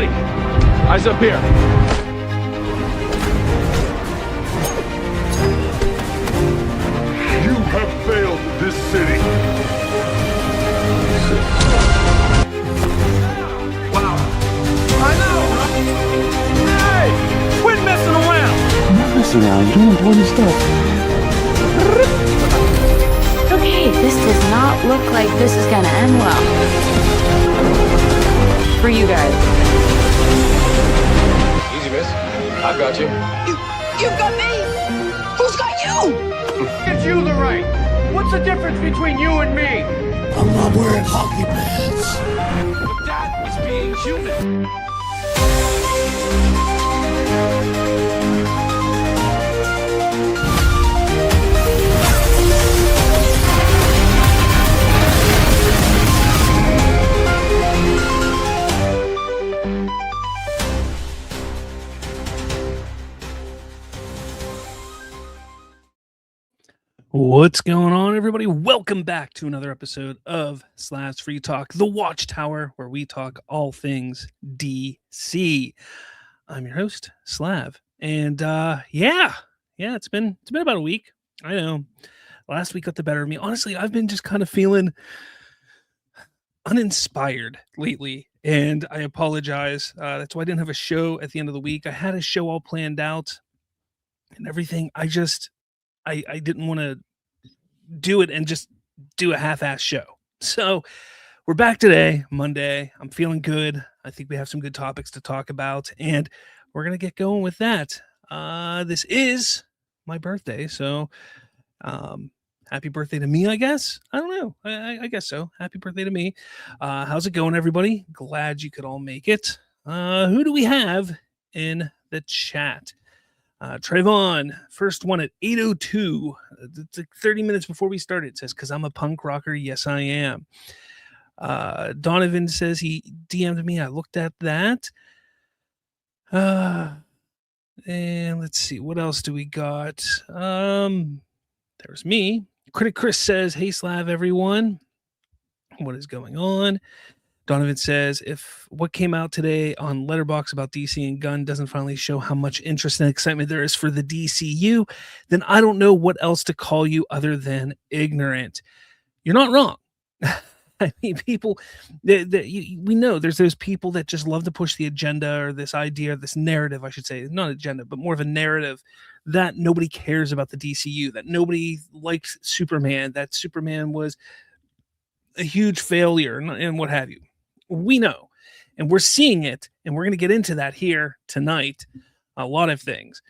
Everybody, eyes up here. You have failed this city. Wow. I know, right? Hey, quit messing around. I'm not messing around. You're doing important stuff. Okay, this does not look like this is gonna end well. For you guys. Easy, miss. I've got you. You've got me! Who's got you? Gives you the right. What's the difference between you and me? I'm not wearing hockey pads. But that is being human. What's going on, everybody? Welcome back to another episode of Slav's Free Talk, the Watchtower, where we talk all things DC. I'm your host, Slav, and it's been about a week. I know, last week got the better of me. Honestly, I've been just kind of feeling uninspired lately, and I apologize. That's why I didn't have a show at the end of the week. I had a show all planned out and everything. I didn't want to do it and just do a half-ass show. So we're back today, Monday. I'm feeling good. I think we have some good topics to talk about, and we're going to get going with that. This is my birthday, so happy birthday to me, I guess. I don't know. I guess so. Happy birthday to me. How's it going, everybody? Glad you could all make it. Who do we have in the chat? Trayvon, first one at 8:02. It's like 30 minutes before we started. It says, "Because I'm a punk rocker." Yes, I am. Donovan says he DM'd me. I looked at that. And let's see. What else do we got? There's me. Critic Chris says, "Hey, Slav, everyone. What is going on?" Donovan says, if what came out today on Letterboxd about DC and Gunn doesn't finally show how much interest and excitement there is for the DCU, then I don't know what else to call you other than ignorant. You're not wrong. I mean, people, we know there's those people that just love to push the agenda or this idea, this narrative, I should say, not agenda, but more of a narrative that nobody cares about the DCU, that nobody likes Superman, that Superman was a huge failure and what have you. We know, and we're seeing it, and we're going to get into that here tonight. A lot of things.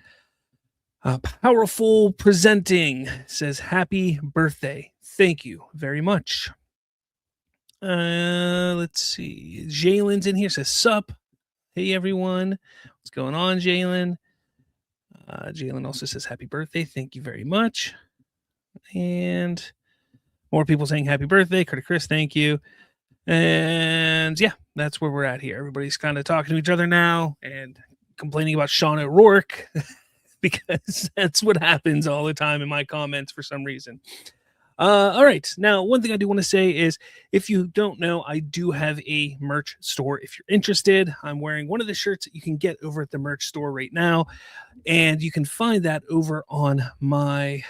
Powerful Presenting says, "Happy birthday." Thank you very much. Let's see. Jalen's in here, says, "Sup? Hey, everyone. What's going on, Jalen?" Jalen also says, "Happy birthday." Thank you very much. And more people saying happy birthday. Critic Chris, thank you. And yeah, that's where we're at here. Everybody's kind of talking to each other now and complaining about Sean O'Rourke because that's what happens all the time in my comments for some reason. All right. Now, one thing I do want to say is, if you don't know, I do have a merch store. If you're interested, I'm wearing one of the shirts that you can get over at the merch store right now. And you can find that over on my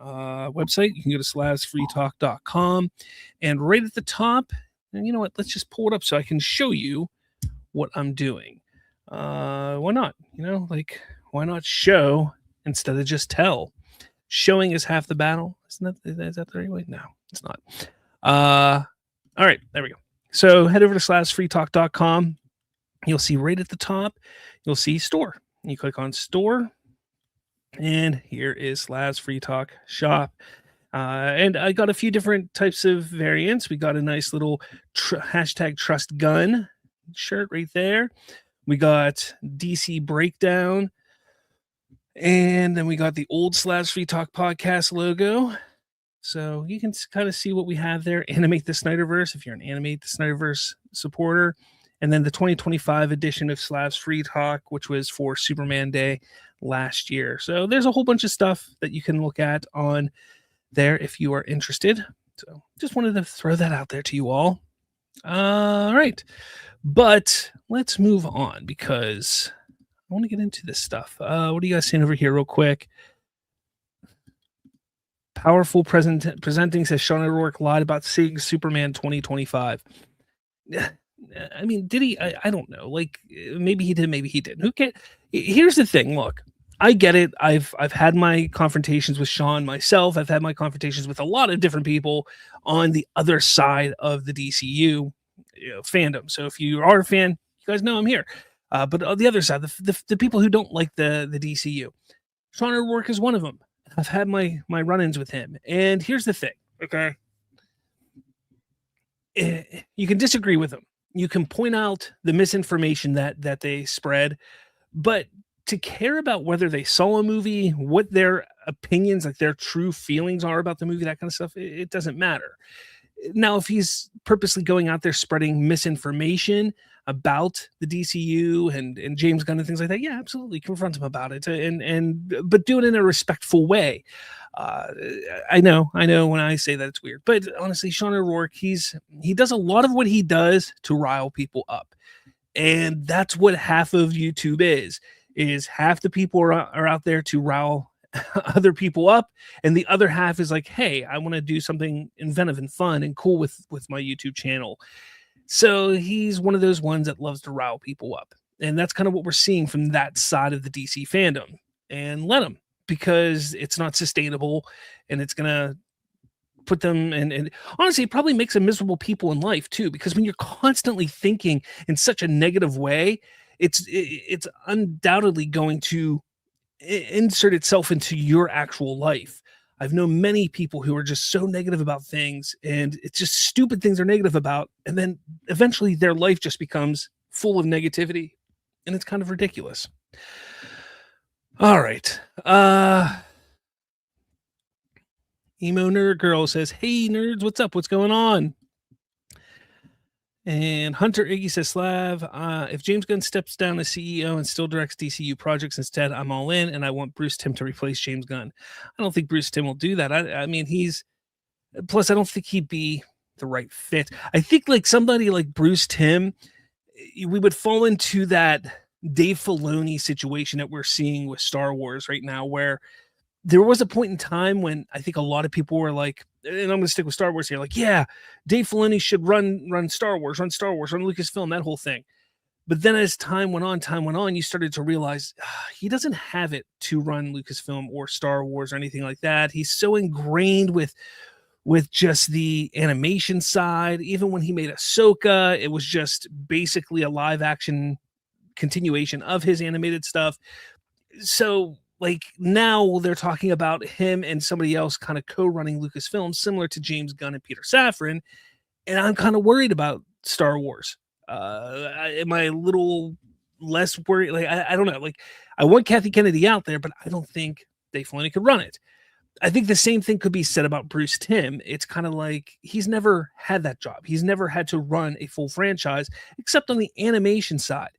website. You can go to slavsfreetalk.com, and right at the top, and you know what, let's just pull it up so I can show you what I'm doing. Why not? Why not show instead of just tell? Showing is half the battle. Is that the right way? No, it's not. All right, there we go. So head over to slavsfreetalk.com. You'll see right at the top, you'll see store. You click on store, and here is Slav's Free Talk Shop. And I got a few different types of variants. We got a nice little hashtag Trust Gun shirt right there. We got DC Breakdown. And then we got the old Slav's Free Talk podcast logo. So you can kind of see what we have there. Animate the Snyderverse, if you're an Animate the Snyderverse supporter. And then the 2025 edition of Slav's Free Talk, which was for Superman Day last year. So there's a whole bunch of stuff that you can look at on there if you are interested. So just wanted to throw that out there to you all. All right. But let's move on because I want to get into this stuff. What are you guys saying over here, real quick? Powerful presenting says Sean O'Rourke lied about seeing Superman 2025. I mean, did he? I don't know. Like, maybe he did, maybe he didn't. Who can? Here's the thing. Look, I get it. I've had my confrontations with Sean myself. I've had my confrontations with a lot of different people on the other side of the DCU fandom. So if you are a fan, you guys know I'm here. But on the other side, the people who don't like the DCU, Sean O'Rourke is one of them. I've had my run-ins with him, and here's the thing. Okay, you can disagree with him. You can point out the misinformation that they spread, but to care about whether they saw a movie, what their opinions, like their true feelings are about the movie, that kind of stuff, it doesn't matter. Now, if he's purposely going out there spreading misinformation about the DCU and James Gunn and things like that, yeah, absolutely confront him about it, but do it in a respectful way. I know when I say that it's weird, but honestly, Sean O'Rourke, he does a lot of what he does to rile people up, and that's what half of YouTube is half the people are out there to rile other people up, and the other half is like, hey, I want to do something inventive and fun and cool with my YouTube channel. So he's one of those ones that loves to rile people up, and that's kind of what we're seeing from that side of the DC fandom. And let him, because it's not sustainable, and it's gonna put them and honestly, it probably makes them miserable people in life too, because when you're constantly thinking in such a negative way, it's undoubtedly going to insert itself into your actual life. I've known many people who are just so negative about things, and it's just stupid things they're negative about, and then eventually their life just becomes full of negativity, and it's kind of ridiculous. All right. Emo Nerd Girl says, hey, nerds, what's up? What's going on? And Hunter Iggy says, Slav, if James Gunn steps down as CEO and still directs DCU projects instead, I'm all in, and I want Bruce Timm to replace James Gunn. I don't think Bruce Timm will do that. I mean, plus, I don't think he'd be the right fit. I think like somebody like Bruce Timm, we would fall into that Dave Filoni situation that we're seeing with Star Wars right now, where there was a point in time when I think a lot of people were like, and I'm going to stick with Star Wars here, like, yeah, Dave Filoni should run Star Wars, run Lucasfilm, that whole thing. But then as time went on, you started to realize he doesn't have it to run Lucasfilm or Star Wars or anything like that. He's so ingrained with just the animation side. Even when he made Ahsoka, it was just basically a live action continuation of his animated stuff. So like now they're talking about him and somebody else kind of co-running Lucasfilm, similar to James Gunn and Peter Safran. And I'm kind of worried about Star Wars. Am I a little less worried? Like, I don't know. Like, I want Kathy Kennedy out there, but I don't think Dave Filoni could run it. I think the same thing could be said about Bruce Timm. It's kind of like he's never had that job. He's never had to run a full franchise except on the animation side.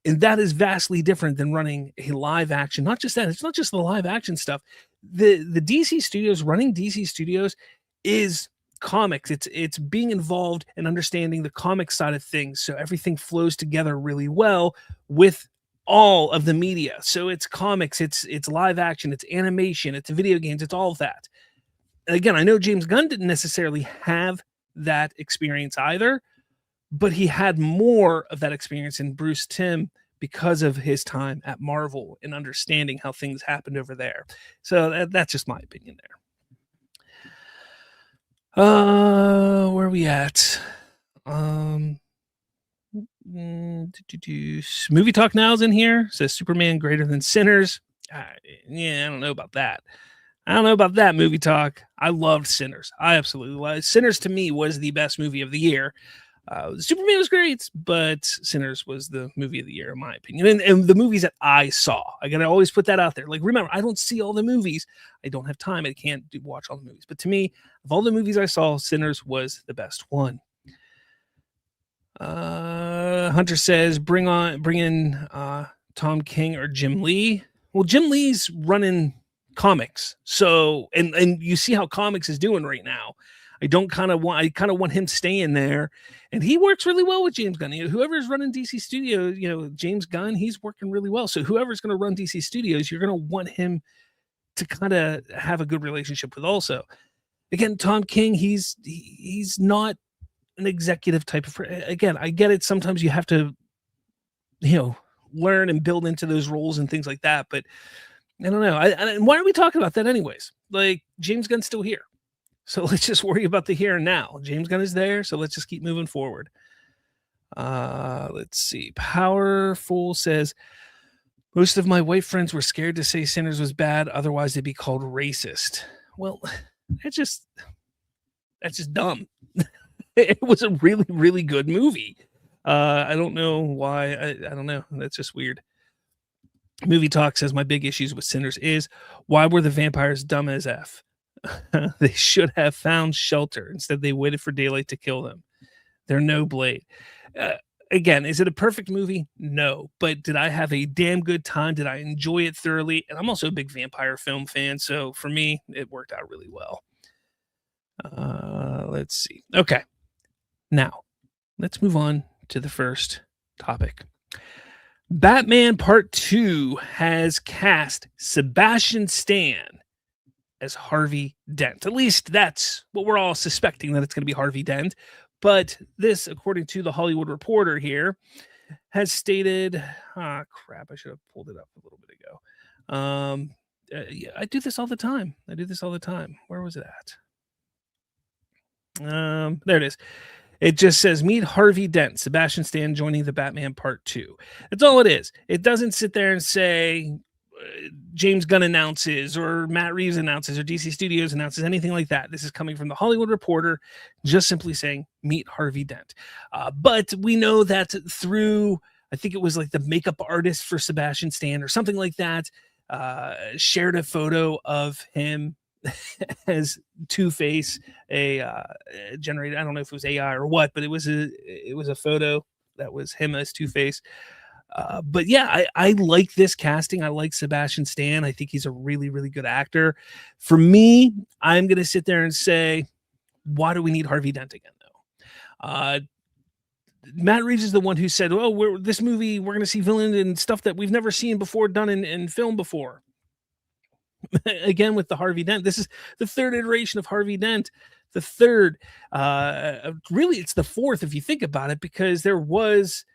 And that is vastly different than running a live action. Not just that, it's not just the live action stuff. The DC Studios, running DC Studios is comics. It's being involved and understanding the comic side of things. So everything flows together really well with all of the media. So it's comics, it's live action, it's animation, it's video games, it's all of that. And again, I know James Gunn didn't necessarily have that experience either, but he had more of that experience in Bruce Timm because of his time at Marvel and understanding how things happened over there. So that's just my opinion there. Where are we at? Movie Talk Now's in here. Says Superman greater than Sinners. Yeah, I don't know about that. Movie Talk. I loved Sinners. I absolutely loved Sinners. To me was the best movie of the year. Superman was great, but Sinners was the movie of the year, in my opinion. And the movies that I saw, I gotta always put that out there. Like, remember, I don't see all the movies. I don't have time. I can't watch all the movies. But to me, of all the movies I saw, Sinners was the best one. Hunter says, bring in Tom King or Jim Lee. Well, Jim Lee's running comics. So, and you see how comics is doing right now. I kind of want him staying there, and he works really well with James Gunn. Whoever's running DC Studios, James Gunn, he's working really well. So whoever's going to run DC Studios, you're going to want him to kind of have a good relationship with. Also, again, Tom King, he's not an executive type of. Again, I get it. Sometimes you have to, learn and build into those roles and things like that. But I don't know. And why are we talking about that anyways? Like, James Gunn's still here. So let's just worry about the here and now. James Gunn is there, so let's just keep moving forward. Let's see. Powerful says, most of my white friends were scared to say Sinners was bad, otherwise they'd be called racist. Well, that's just dumb. It was a really, really good movie. I don't know why. I don't know. That's just weird. Movie Talk says, my big issues with Sinners is, why were the vampires dumb as F? They should have found shelter. Instead, they waited for daylight to kill them. They're no Blade. Again, is it a perfect movie? No. But did I have a damn good time? Did I enjoy it thoroughly? And I'm also a big vampire film fan. So for me, it worked out really well. Let's see. Okay. Now, let's move on to the first topic. Batman Part 2 has cast Sebastian Stan as Harvey Dent. At least that's what we're all suspecting, that it's going to be Harvey Dent. But this, according to the Hollywood Reporter here, has stated, crap, I should have pulled it up a little bit ago. Yeah, I do this all the time. Where was it at? There it is. It just says, meet Harvey Dent, Sebastian Stan joining the Batman Part 2. That's all it is. It doesn't sit there and say James Gunn announces or Matt Reeves announces or DC Studios announces, anything like that. This is coming from the Hollywood Reporter, just simply saying, meet Harvey Dent. But we know that through, I think it was like the makeup artist for Sebastian Stan or something like that, shared a photo of him as Two-Face, generated, I don't know if it was AI or what, but it was a photo that was him as Two-Face. But yeah, I like this casting. I like Sebastian Stan. I think he's a really, really good actor. For me, I'm going to sit there and say, why do we need Harvey Dent again, though? Matt Reeves is the one who said, oh, this movie, we're going to see villain and stuff that we've never seen before done in film before. Again, with the Harvey Dent, this is the third iteration of Harvey Dent. The third, really, it's the fourth if you think about it, because there was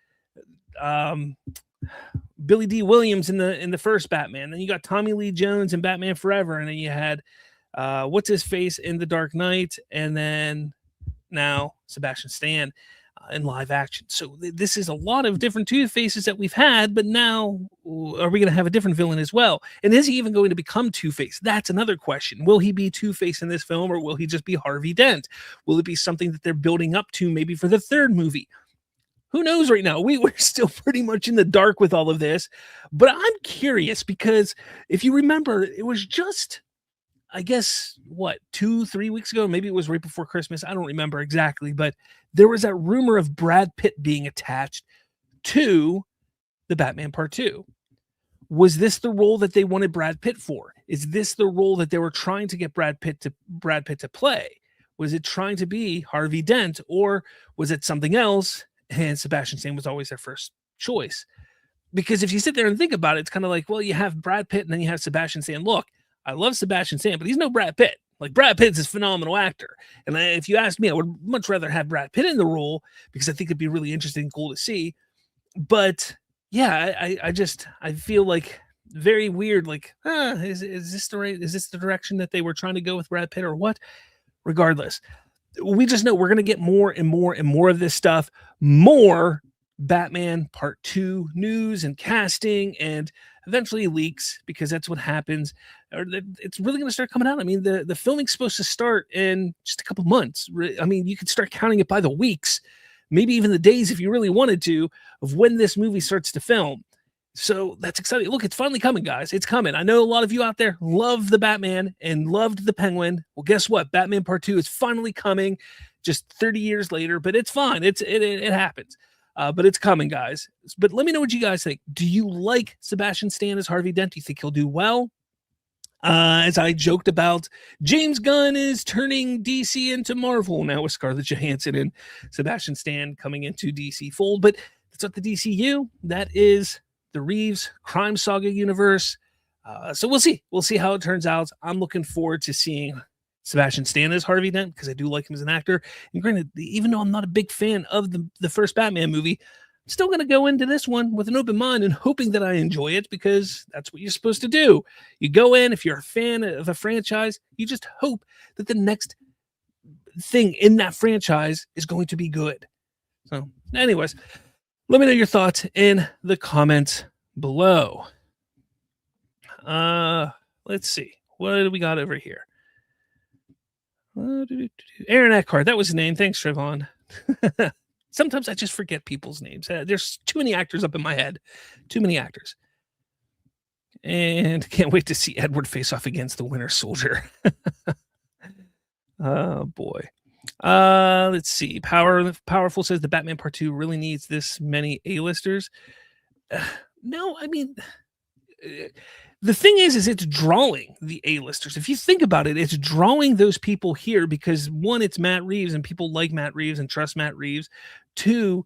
Billy D. Williams in the first Batman. Then you got Tommy Lee Jones in Batman Forever, and then you had what's his face in The Dark Knight, and then now Sebastian Stan in live action. So this is a lot of different Two-Faces that we've had, but now are we going to have a different villain as well? And is he even going to become Two-Face? That's another question. Will he be Two-Face in this film, or will he just be Harvey Dent? Will it be something that they're building up to maybe for the third movie? Who knows right now? We're still pretty much in the dark with all of this, but I'm curious because if you remember, it was just, I guess, 2-3 weeks ago, maybe it was right before Christmas. I don't remember exactly, but there was that rumor of Brad Pitt being attached to the Batman Part 2. Was this the role that they wanted Brad Pitt for? Is this the role that they were trying to get Brad Pitt to play? Was it trying to be Harvey Dent, or was it something else? And Sebastian Stan was always their first choice. Because if you sit there and think about it, it's kind of like, well, you have Brad Pitt and then you have Sebastian Stan. Look, I love Sebastian Stan, but he's no Brad Pitt. Like, Brad Pitt's a phenomenal actor. And if you ask me, I would much rather have Brad Pitt in the role because I think it'd be really interesting and cool to see. But yeah, I feel like very weird. Like, is this the direction that they were trying to go with Brad Pitt or what? Regardless, we just know we're going to get more and more and more of this stuff, more Batman Part 2 news and casting, and eventually leaks, because that's what happens. It's really going to start coming out. I mean, the filming's supposed to start in just a couple months. I mean, you could start counting it by the weeks, maybe even the days if you really wanted to, of when this movie starts to film. So that's exciting. Look, it's finally coming, guys. It's coming. I know a lot of you out there love the Batman and loved the Penguin. Well, guess what? Batman Part 2 is finally coming just 30 years later, but it's fine. It happens. But it's coming, guys. But let me know what you guys think. Do you like Sebastian Stan as Harvey Dent? Do you think he'll do well? As I joked about, James Gunn is turning DC into Marvel now with Scarlett Johansson and Sebastian Stan coming into DC fold. But that's not the DCU. That is the Reeves crime saga universe. So we'll see. We'll see how it turns out. I'm looking forward to seeing Sebastian Stan as Harvey Dent because I do like him as an actor. And granted, even though I'm not a big fan of the first Batman movie, I'm still going to go into this one with an open mind and hoping that I enjoy it because that's what you're supposed to do. You go in, if you're a fan of a franchise, you just hope that the next thing in that franchise is going to be good. So, anyways, let me know your thoughts in the comments below. Let's see. What do we got over here? Aaron Eckhart, that was his name. Thanks, Trevon. Sometimes I just forget people's names. There's too many actors up in my head. Too many actors. And can't wait to see Edward face off against the Winter Soldier. Oh, boy. Let's see. Powerful says the Batman Part 2 really needs this many A-listers. No, I mean... the thing is it's drawing the A-listers. If you think about it, it's drawing those people here because, one, it's Matt Reeves and people like Matt Reeves and trust Matt Reeves. Two,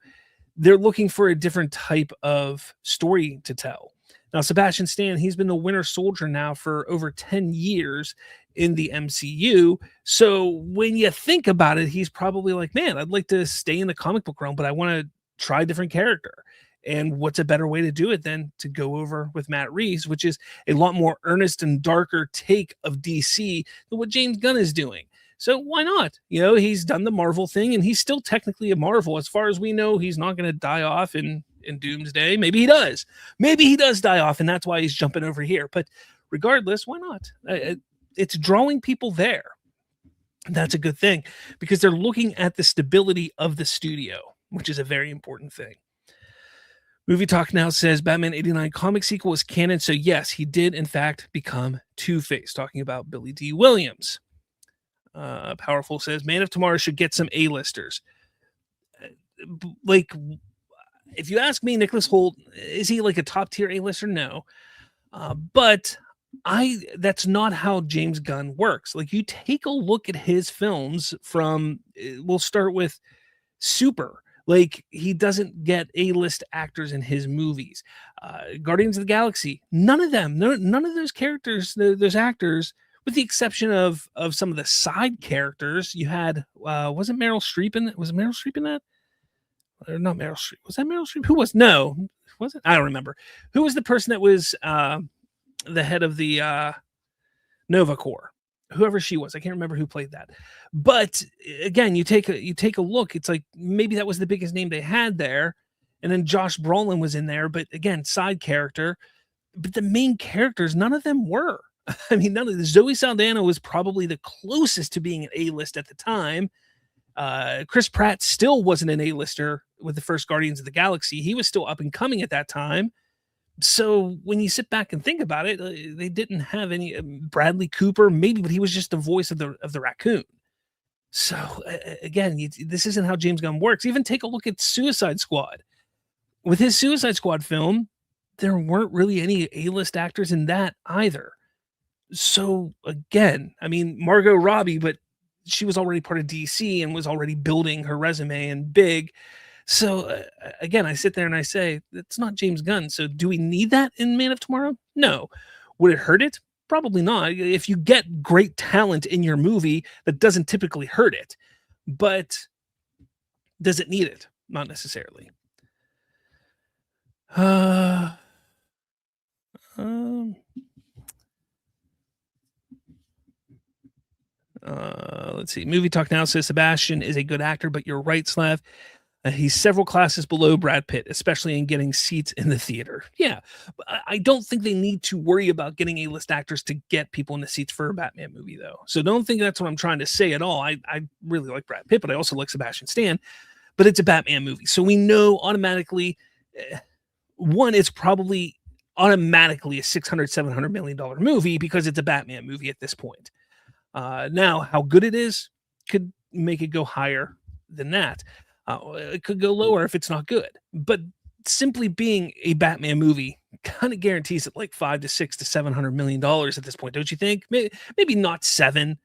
they're looking for a different type of story to tell. Now, Sebastian Stan, he's been the Winter Soldier now for over 10 years in the MCU. So when you think about it, he's probably like, man, I'd like to stay in the comic book realm, but I want to try a different character. And what's a better way to do it than to go over with Matt Reeves, which is a lot more earnest and darker take of DC than what James Gunn is doing. So why not? You know, he's done the Marvel thing and he's still technically a Marvel. As far as we know, he's not going to die off in Doomsday. Maybe he does. Maybe he does die off and that's why he's jumping over here. But regardless, why not? It's drawing people there. That's a good thing because they're looking at the stability of the studio, which is a very important thing. Movie Talk Now says Batman 89 comic sequel is canon. So yes, he did in fact become Two-Face, talking about Billy D. Williams. Powerful says Man of Tomorrow should get some A-listers. Like, if you ask me, Nicholas Hoult, is he like a top tier A-lister? No. But that's not how James Gunn works. Like, you take a look at his films from, we'll start with Super. Like, he doesn't get A-list actors in his movies. Guardians of the Galaxy, none of them, none of those characters, those actors, with the exception of some of the side characters. You had, wasn't Meryl Streep in that? Was Meryl Streep in that? Or not Meryl Streep. Was that Meryl Streep? Who was? No. Was it? I don't remember. Who was the person that was the head of the Nova Corps? Whoever she was, I can't remember who played that. But again, you take a look. It's like maybe that was the biggest name they had there, and then Josh Brolin was in there. But again, side character. But the main characters, none of them were. I mean, none of the Zoe Saldana was probably the closest to being an A-list at the time. Chris Pratt still wasn't an A-lister with the first Guardians of the Galaxy. He was still up and coming at that time. So when you sit back and think about it, they didn't have any Bradley Cooper, maybe, but he was just the voice of the raccoon. So again, this isn't how James Gunn works. Even take a look at Suicide Squad. With his Suicide Squad film, there weren't really any A-list actors in that either. So again, I mean, Margot Robbie, but she was already part of DC and was already building her resume and big. So again, I sit there and I say, it's not James Gunn. So do we need that in Man of Tomorrow? No. Would it hurt it? Probably not. If you get great talent in your movie, that doesn't typically hurt it. But does it need it? Not necessarily. Let's see. Movie Talk Now says Sebastian is a good actor, but you're right, Slav. He's several classes below Brad Pitt, especially in getting seats in the theater. Yeah, but I don't think they need to worry about getting A-list actors to get people in the seats for a Batman movie, though. So don't think that's what I'm trying to say at all. I really like Brad Pitt, but I also like Sebastian Stan. But it's a Batman movie, so we know automatically, one, it's probably automatically a $600-700 million movie because it's a Batman movie at this point. Now, how good it is could make it go higher than that. It could go lower if it's not good. But simply being a Batman movie kind of guarantees it like $5 to $6 to $700 million at this point, don't you think? Maybe not 7,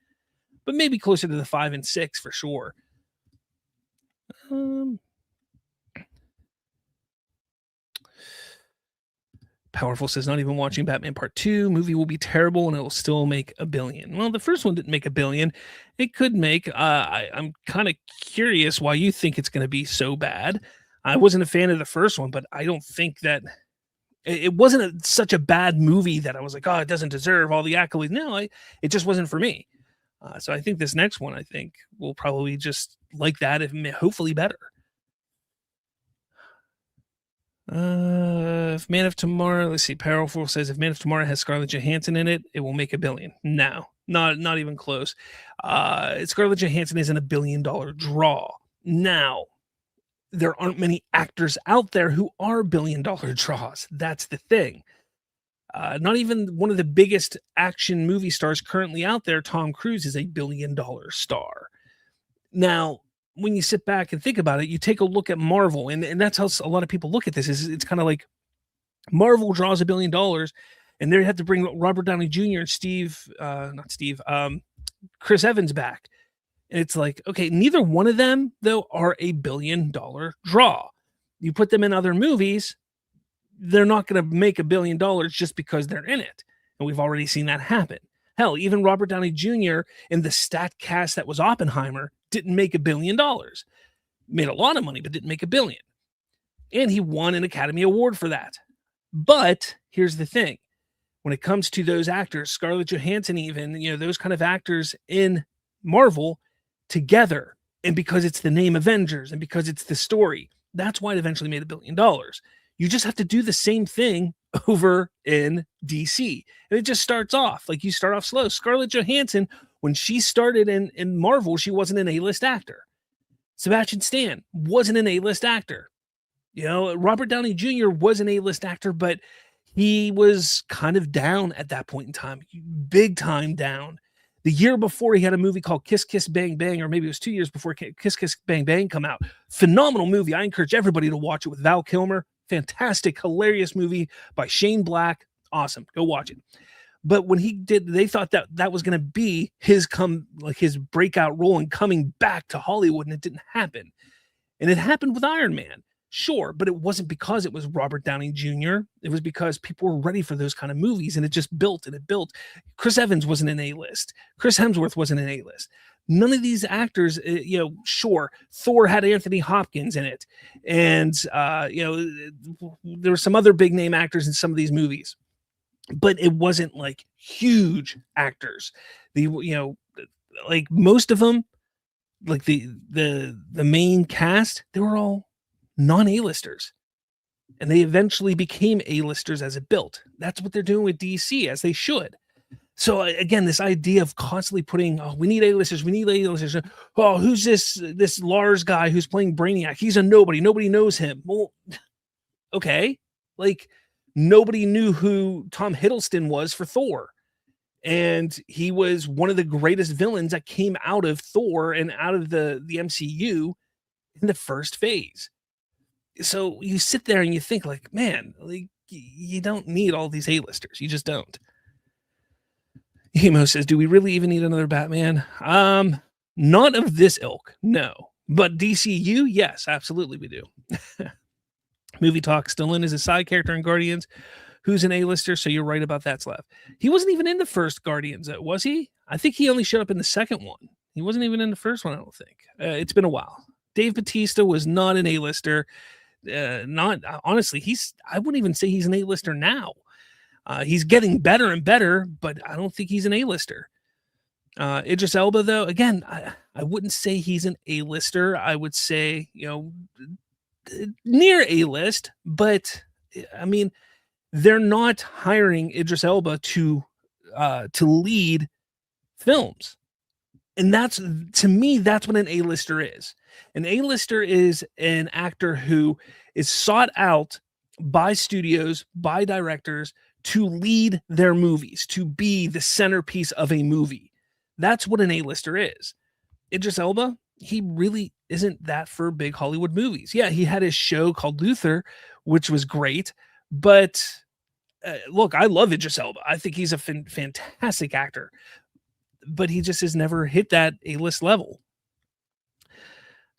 but maybe closer to the 5 and 6 for sure. Powerful says, not even watching Batman Part 2. Movie will be terrible and it will still make $1 billion. Well, the first one didn't make $1 billion. It could make. I'm kind of curious why you think it's going to be so bad. I wasn't a fan of the first one, but I don't think that it wasn't such a bad movie that I was like, oh, it doesn't deserve all the accolades. No, it just wasn't for me. So I think this next one, I think, will probably just like that, if hopefully better. If Man of Tomorrow, let's see, Powerful says if Man of Tomorrow has Scarlett Johansson in it, it will make $1 billion. No, not even close. Scarlett Johansson isn't $1 billion draw. Now, there aren't many actors out there who are $1 billion draws. That's the thing. Not even one of the biggest action movie stars currently out there, Tom Cruise, is $1 billion star. Now, when you sit back and think about it, you take a look at Marvel, and that's how a lot of people look at this. It's kind of like Marvel draws $1 billion, and they have to bring Robert Downey Jr. and Chris Evans back. And it's like, okay, neither one of them, though, are $1 billion draw. You put them in other movies, they're not going to make $1 billion just because they're in it. And we've already seen that happen. Hell, even Robert Downey Jr. in the stat cast that was Oppenheimer didn't make $1 billion. Made a lot of money, but didn't make $1 billion. And he won an Academy Award for that. But here's the thing. When it comes to those actors, Scarlett Johansson even, those kind of actors in Marvel together, and because it's the name Avengers and because it's the story, that's why it eventually made $1 billion. You just have to do the same thing over in DC. And it just starts off like you start off slow. Scarlett Johansson, when she started in Marvel, she wasn't an A-list actor. Sebastian Stan wasn't an A-list actor. Robert Downey Jr. was an A-list actor, but he was kind of down at that point in time, big time down. The year before, he had a movie called Kiss Kiss Bang Bang, or maybe it was 2 years before Kiss Kiss Bang Bang come out. Phenomenal movie. I encourage everybody to watch it with Val Kilmer. Fantastic, hilarious movie by Shane Black. Awesome. Go watch it. But when he did, they thought that was going to be his breakout role and coming back to Hollywood, and it didn't happen. And it happened with Iron Man. Sure, but it wasn't because it was Robert Downey Jr. It was because people were ready for those kind of movies, and it just built and it built. Chris Evans wasn't an A-list. Chris Hemsworth wasn't an A-list. None of these actors, sure, Thor had Anthony Hopkins in it, and there were some other big name actors in some of these movies, but it wasn't like huge actors. Like most of them, like the main cast, they were all non-A-listers, and they eventually became A-listers as it built. That's what they're doing with DC, as they should. So again, this idea of constantly putting, oh, we need A-listers, oh, who's this Lars guy who's playing Brainiac? He's a nobody knows him. Well, okay, like nobody knew who Tom Hiddleston was for Thor, and he was one of the greatest villains that came out of Thor and out of the MCU in the first phase. So you sit there and you think like, man, like you don't need all these A-listers. You just don't. Emo says, do we really even need another Batman? Not of this ilk, no. But DCU, yes, absolutely we do. Movie Talk still in as a side character in Guardians. Who's an A-lister? So you're right about that, Slav. He wasn't even in the first Guardians, was he? I think he only showed up in the second one. He wasn't even in the first one, I don't think. It's been a while. Dave Bautista was not an A-lister. Honestly, I wouldn't even say he's an A-lister now. He's getting better and better, but I don't think he's an A-lister. Idris Elba, though, again, I wouldn't say he's an A-lister. I would say, near A-list, but I mean, they're not hiring Idris Elba to lead films. And that's, to me, that's what an A-lister is. An A-lister is an actor who is sought out by studios, by directors to lead their movies, to be the centerpiece of a movie. That's what an A-lister is. Idris Elba, he really isn't that for big Hollywood movies. Yeah, he had his show called Luther, which was great, but look, I love Idris Elba. I think he's a fantastic actor, but he just has never hit that A-list level.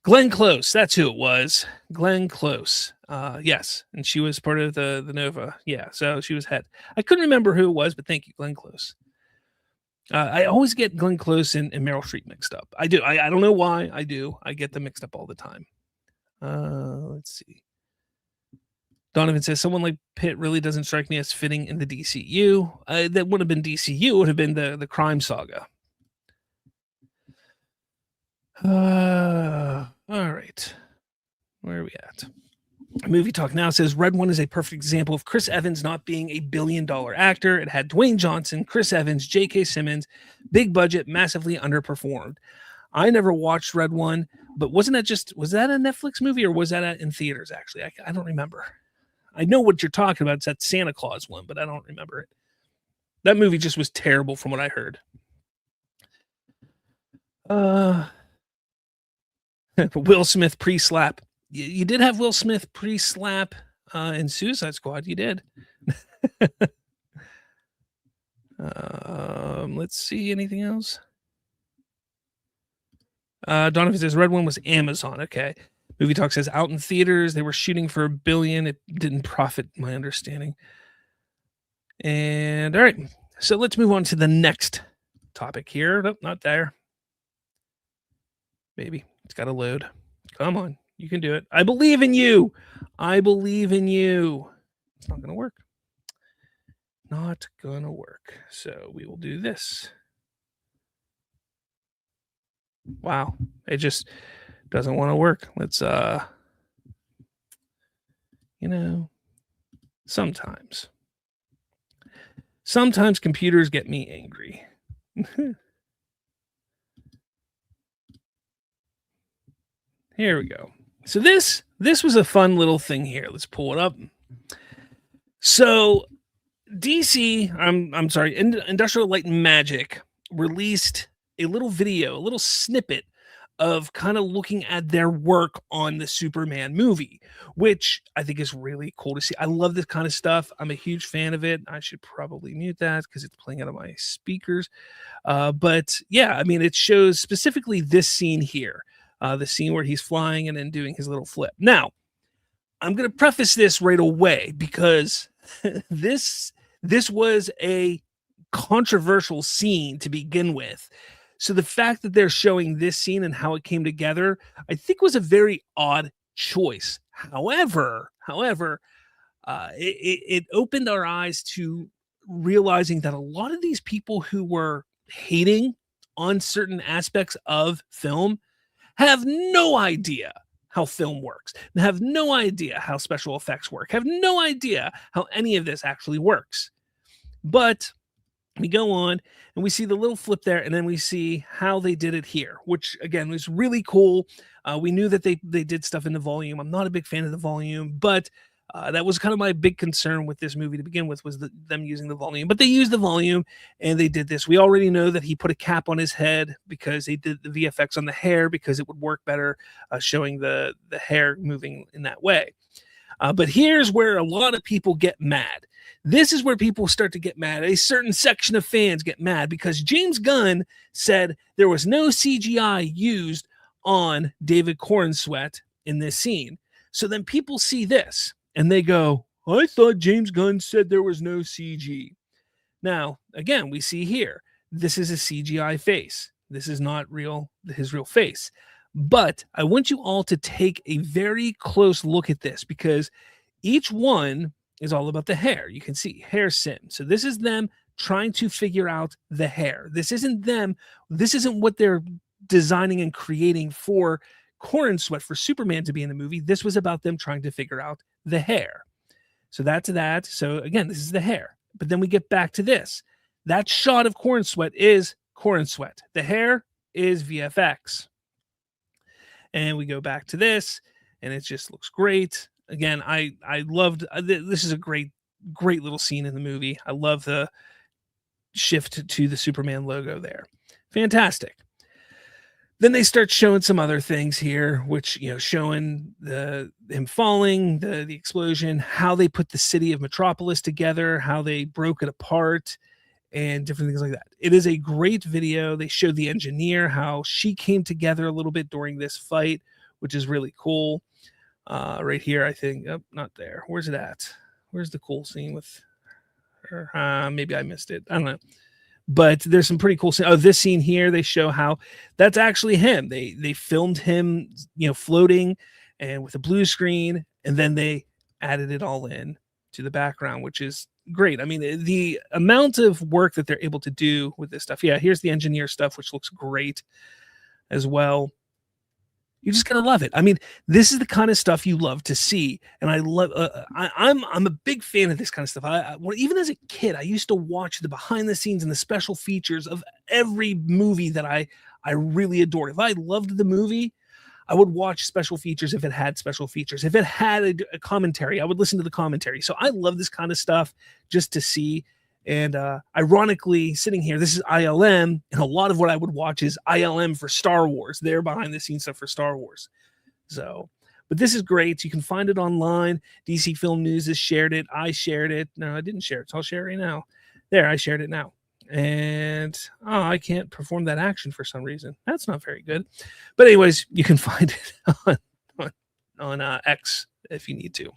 Glenn Close, that's who it was. Glenn Close. Yes, and she was part of the Nova. Yeah, so she was head. I couldn't remember who it was, but thank you, Glenn Close. I always get Glenn Close and Meryl Streep mixed up. I do. I don't know why. I do. I get them mixed up all the time. Let's see. Donovan says, someone like Pitt really doesn't strike me as fitting in the DCU. That would have been DCU. It would have been the crime saga. All right. Where are we at? Movie Talk Now says Red One is a perfect example of Chris Evans not being a billion-dollar actor. It had Dwayne Johnson, Chris Evans, J.K. Simmons, big budget, massively underperformed. I never watched Red One, but was that a Netflix movie or was that in theaters? Actually, I don't remember. I know what you're talking about. It's that Santa Claus one, but I don't remember it. That movie just was terrible from what I heard. Will Smith pre-slap. You did have Will Smith pre-slap in Suicide Squad. You did. Let's see. Anything else? Donovan says Red One was Amazon. Okay. Movie Talk says out in theaters. They were shooting for $1 billion. It didn't profit, my understanding. And all right. So let's move on to the next topic here. Nope, not there. Maybe. It's got to load. Come on. You can do it. I believe in you. I believe in you. It's not going to work. Not going to work. So we will do this. Wow. It just doesn't want to work. Let's, sometimes computers get me angry. Here we go. So this was a fun little thing here. Let's pull it up. So Industrial Light and Magic released a little video, a little snippet of kind of looking at their work on the Superman movie, which I think is really cool to see. I love this kind of stuff. I'm a huge fan of it. I should probably mute that because it's playing out of my speakers. But yeah, I mean, it shows specifically this scene here. The scene where he's flying and then doing his little flip. Now, I'm going to preface this right away because this was a controversial scene to begin with. So the fact that they're showing this scene and how it came together, I think was a very odd choice. However, it opened our eyes to realizing that a lot of these people who were hating on certain aspects of film have no idea how film works, have no idea how special effects work, have no idea how any of this actually works. But we go on and we see the little flip there, and then we see how they did it here, which again was really cool. We knew that they did stuff in the volume. I'm not a big fan of the volume, but that was kind of my big concern with this movie to begin with, was them using the volume. But they used the volume and they did this. We already know that he put a cap on his head because they did the VFX on the hair because it would work better showing the hair moving in that way. But here's where a lot of people get mad. This is where people start to get mad. A certain section of fans get mad because James Gunn said there was no CGI used on David Corenswet in this scene. So then people see this and they go, I thought James Gunn said there was no CG. Now, again, we see here, this is a CGI face. This is not his real face. But I want you all to take a very close look at this because each one is all about the hair. You can see hair sim. So this is them trying to figure out the hair. This isn't them. This isn't what they're designing and creating for Corenswet for Superman to be in the movie. This was about them trying to figure out the hair. So that's that. So again, this is the hair. But then we get back to this. That shot of Corenswet is Corenswet. The hair is VFX. And we go back to this, and it just looks great. Again, I loved this is a great little scene in the movie. I love the shift to the Superman logo there. Fantastic. Then they start showing some other things here, which, showing him falling, the explosion, how they put the city of Metropolis together, how they broke it apart, and different things like that. It is a great video. They showed the engineer, how she came together a little bit during this fight, which is really cool. Right here, I think. Oh, not there. Where's it at? Where's the cool scene with her? Maybe I missed it. I don't know. But there's some pretty cool scene. Oh, this scene here, they show how that's actually him. They filmed him, floating and with a blue screen, and then they added it all in to the background, which is great. I mean, the amount of work that they're able to do with this stuff. Yeah, here's the engineer stuff, which looks great as well. You're just gonna love it. I mean, this is the kind of stuff you love to see, and I love. I'm a big fan of this kind of stuff. Even as a kid, I used to watch the behind the scenes and the special features of every movie that I really adored. If I loved the movie, I would watch special features if it had special features. If it had a commentary, I would listen to the commentary. So I love this kind of stuff just to see. And ironically, sitting here, this is ILM, and a lot of what I would watch is ILM for Star Wars. They're behind the scenes stuff for Star Wars. So, but this is great. You can find it online. DC Film News has shared it. I shared it. No, I didn't share it, so I'll share it right now. There, I shared it now. And I can't perform that action for some reason. That's not very good. But anyways, you can find it on X if you need to.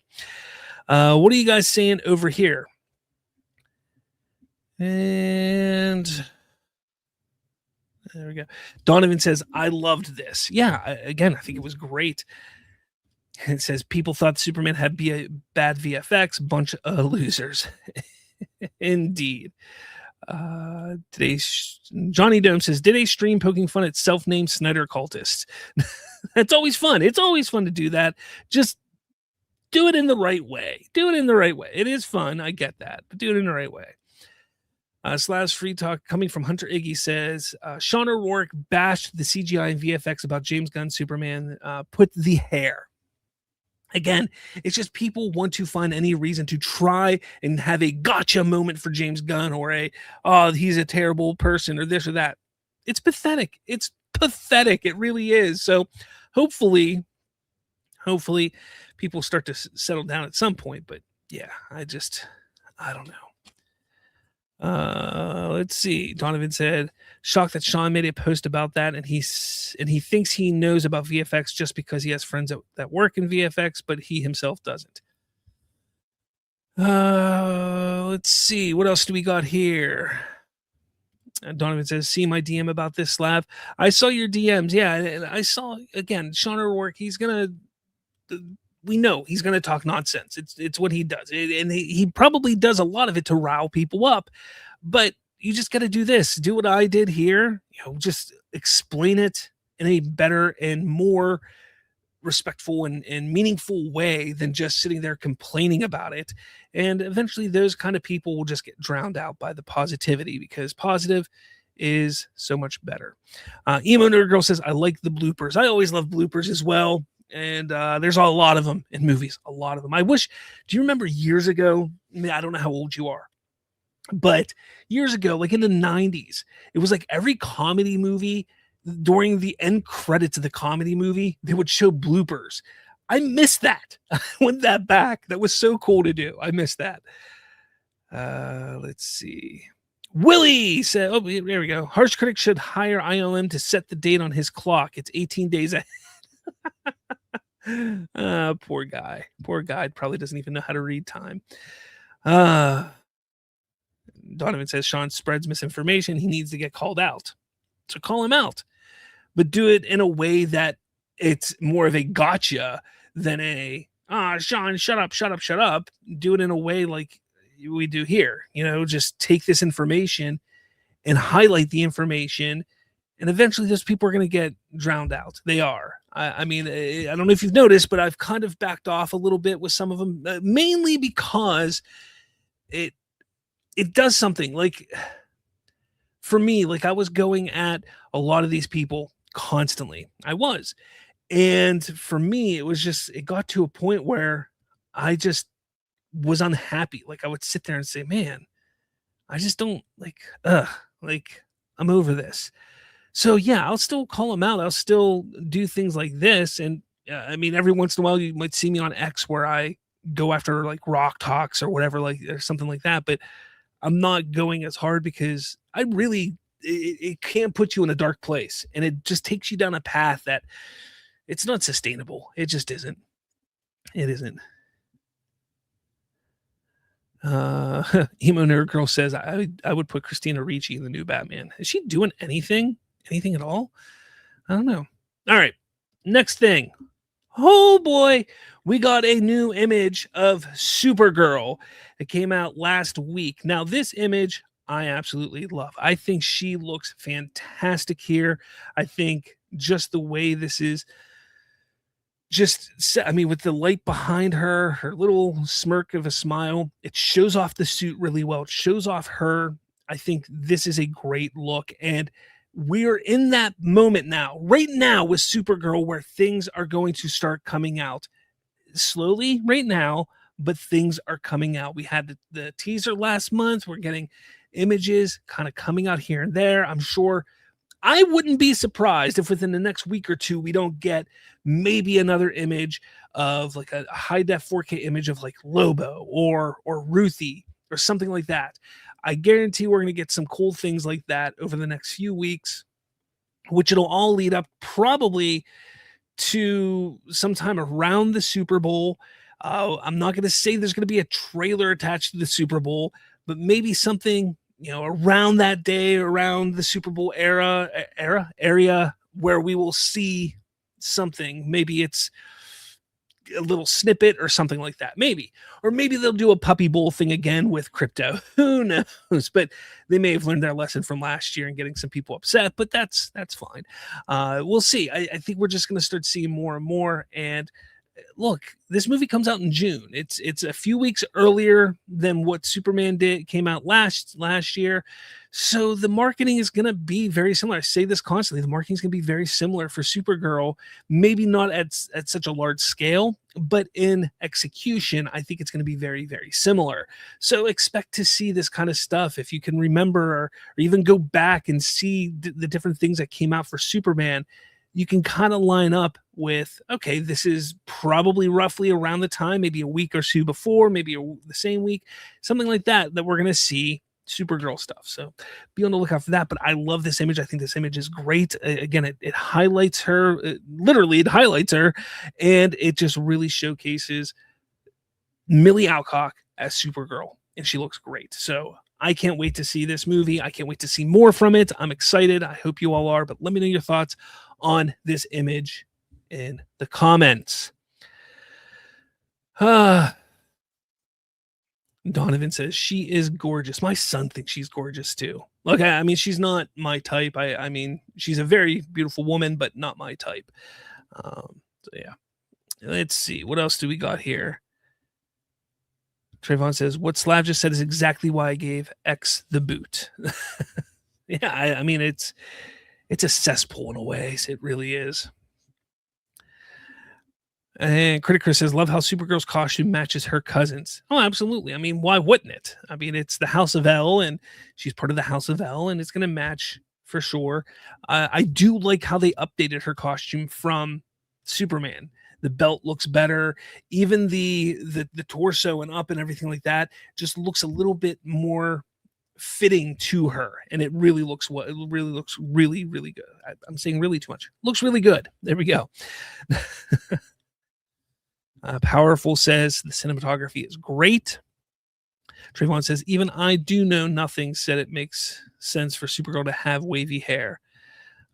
What are you guys saying over here? And there we go. Donovan says, I loved this. Yeah, again, I think it was great. And it says, people thought Superman had bad VFX, bunch of losers. Indeed. Johnny Dome says, did a stream poking fun at self-named Snyder cultists? That's always fun. It's always fun to do that. Just do it in the right way. Do it in the right way. It is fun. I get that, but do it in the right way. Slash Free Talk coming from Hunter Iggy says, Sean O'Rourke bashed the CGI and VFX about James Gunn Superman, put the hair. Again, it's just people want to find any reason to try and have a gotcha moment for James Gunn, or he's a terrible person, or this or that. It's pathetic. It's pathetic. It really is. So hopefully people start to settle down at some point. But yeah, I don't know. Let's see. Donovan said, shocked that Sean made a post about that, and he thinks he knows about VFX just because he has friends that work in VFX, but he himself doesn't. Let's see. What else do we got here? Donovan says, see my DM about this, Slav. I saw your DMs. Yeah, and I saw, again, Sean O'Rourke, we know he's going to talk nonsense. It's what he does. And he probably does a lot of it to rile people up. But you just got to do this. Do what I did here. Just explain it in a better and more respectful and meaningful way than just sitting there complaining about it. And eventually those kind of people will just get drowned out by the positivity, because positive is so much better. Emo Nerd Girl says, I like the bloopers. I always love bloopers as well. And there's a lot of them in movies, a lot of them. Do you remember years ago? I don't know how old you are, but years ago, like in the 90s, it was like every comedy movie, during the end credits of the comedy movie, they would show bloopers. I miss that. I want that back. That was so cool to do. I miss that. Let's see. Willie said, oh, there we go. Harsh Critic should hire ILM to set the date on his clock. It's 18 days ahead. Poor guy probably doesn't even know how to read time. Donovan says Sean spreads misinformation. He needs to get called out, so call him out, but do it in a way that it's more of a gotcha than a Sean, shut up. Do it in a way like we do here. Just take this information and highlight the information, and eventually those people are going to get drowned out. They are. I mean, I don't know if you've noticed, but I've kind of backed off a little bit with some of them, mainly because it does something. Like, for me, like, I was going at a lot of these people constantly. I was. And for me, it got to a point where I just was unhappy. Like, I would sit there and say, man, I just don't I'm over this. So yeah, I'll still call them out. I'll still do things like this. And I mean, every once in a while, you might see me on X where I go after like rock talks or whatever, like or something like that. But I'm not going as hard because I really it can put you in a dark place, and it just takes you down a path that it's not sustainable. It just isn't. It isn't. Emo Nerd Girl says I would put Christina Ricci in the new Batman. Is she doing anything? Anything at all? I don't know. All right. Next thing. Oh boy, we got a new image of Supergirl. It came out last week. Now, this image I absolutely love. I think she looks fantastic here. I think just the way this is I mean, with the light behind her, her little smirk of a smile, it shows off the suit really well. It shows off her. I think this is a great look. And we're in that moment now, right now with Supergirl, where things are going to start coming out slowly right now, but things are coming out. We had the teaser last month. We're getting images kind of coming out here and there. I'm sure I wouldn't be surprised if within the next week or two, we don't get maybe another image of like a high def 4K image of like Lobo or Ruthie or something like that. I guarantee we're going to get some cool things like that over the next few weeks, which it'll all lead up probably to sometime around the Super Bowl. I'm not going to say there's going to be a trailer attached to the Super Bowl, but maybe something, you know, around that day, around the Super Bowl area where we will see something. Maybe it's a little snippet or something like that. Maybe. Or maybe they'll do a Puppy Bowl thing again with crypto. Who knows? But they may have learned their lesson from last year and getting some people upset, but that's fine. We'll see. I think we're just going to start seeing more and more. And look, this movie comes out in June. It's a few weeks earlier than what Superman came out last year. So the marketing is going to be very similar. I say this constantly. The marketing is going to be very similar for Supergirl, maybe not at such a large scale, but in execution, I think it's going to be very, very similar. So expect to see this kind of stuff. If you can remember or even go back and see the different things that came out for Superman, you can kind of line up with, okay, this is probably roughly around the time, maybe a week or two before, maybe the same week, something like that we're going to see Supergirl stuff. So be on the lookout for that. But I love this image. I think this image is great. Again, it highlights her. Literally, it highlights her. And it just really showcases Millie Alcock as Supergirl. And she looks great. So I can't wait to see this movie. I can't wait to see more from it. I'm excited. I hope you all are. But let me know your thoughts on this image in the comments. Donovan says she is gorgeous. My son thinks she's gorgeous too. Look, I mean, she's not my type. I mean, she's a very beautiful woman, but not my type. So yeah, let's see. What else do we got here? Trayvon says, what Slav just said is exactly why I gave X the boot. Yeah, I mean, it's a cesspool in a way. It really is. And Critiker says, love how Supergirl's costume matches her cousin's. Oh, absolutely. I mean, why wouldn't it? I mean, it's the House of L, and she's part of the House of L, and it's going to match for sure. I do like how they updated her costume from Superman. The belt looks better. Even the torso and up and everything like that just looks a little bit more fitting to her, and it really looks really, really good. I'm saying really too much. Looks really good. There we go. Powerful says the cinematography is great. Trayvon says, even I do know nothing said it makes sense for Supergirl to have wavy hair.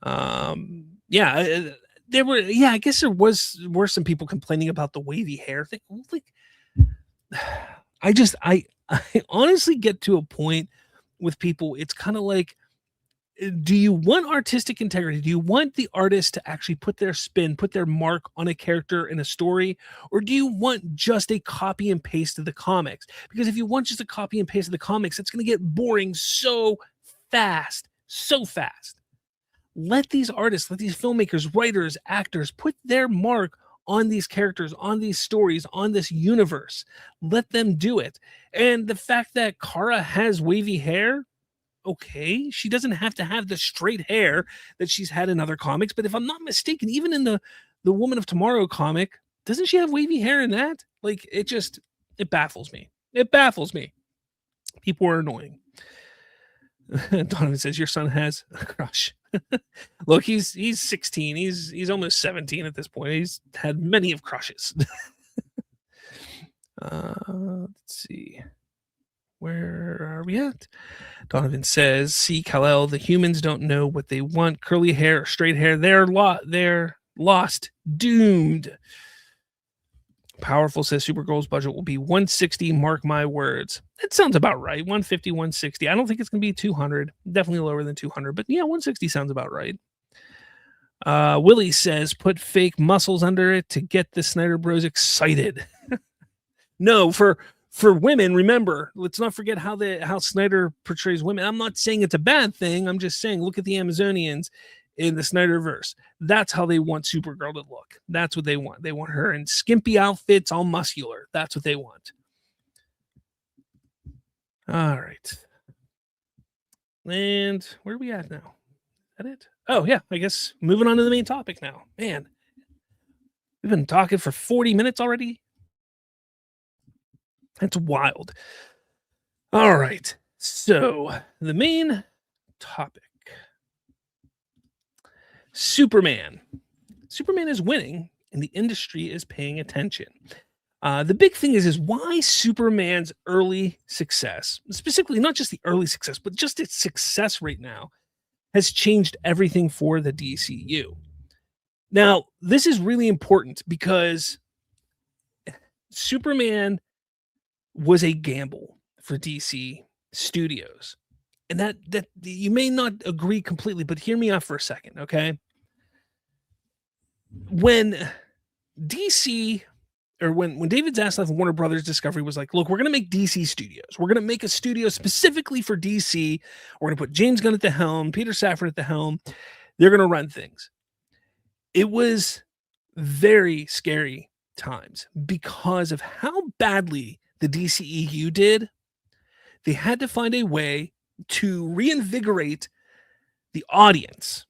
Yeah, there were. Yeah, I guess were some people complaining about the wavy hair thing. Like, I honestly get to a point with people. It's kind of like, do you want artistic integrity? Do you want the artist to actually put their spin, put their mark on a character in a story? Or do you want just a copy and paste of the comics? Because if you want just a copy and paste of the comics, it's going to get boring so fast. Let these artists, let these filmmakers, writers, actors put their mark on these characters, on these stories, on this universe. Let them do it. And the fact that Kara has wavy hair, okay. She doesn't have to have the straight hair that she's had in other comics. But if I'm not mistaken, even in the Woman of Tomorrow comic, doesn't she have wavy hair in that? Like, it baffles me. It baffles me. People are annoying. Donovan says your son has a crush. Look, he's 16. He's almost 17 at this point. He's had many of crushes. Let's see. Where are we at? Donovan says, see, Kal-El, the humans don't know what they want. Curly hair or straight hair. They're lost. Doomed. Powerful says Supergirl's budget will be 160. Mark my words. That sounds about right. 150, 160. I don't think it's going to be 200. Definitely lower than 200. But yeah, 160 sounds about right. Willie says, put fake muscles under it to get the Snyder Bros excited. No, for women, remember, let's not forget how Snyder portrays women. I'm not saying it's a bad thing. I'm just saying, look at the Amazonians in the Snyderverse. That's how they want Supergirl to look. That's what they want. They want her in skimpy outfits, all muscular. That's what they want. All right. And where are we at now? Is that it? Oh, yeah. I guess moving on to the main topic now. Man, we've been talking for 40 minutes already. That's wild. All right. So the main topic. Superman. Superman is winning and the industry is paying attention. The big thing is why Superman's early success, specifically not just the early success, but just its success right now, has changed everything for the DCU. Now, this is really important because Superman was a gamble for DC Studios. And that you may not agree completely, but hear me out for a second, okay? When DC, or when David Zaslav and Warner Brothers Discovery was like, look, we're going to make DC Studios. We're going to make a studio specifically for DC. We're going to put James Gunn at the helm, Peter Safran at the helm. They're going to run things. It was very scary times because of how badly the DCEU did. They had to find a way to reinvigorate the audience,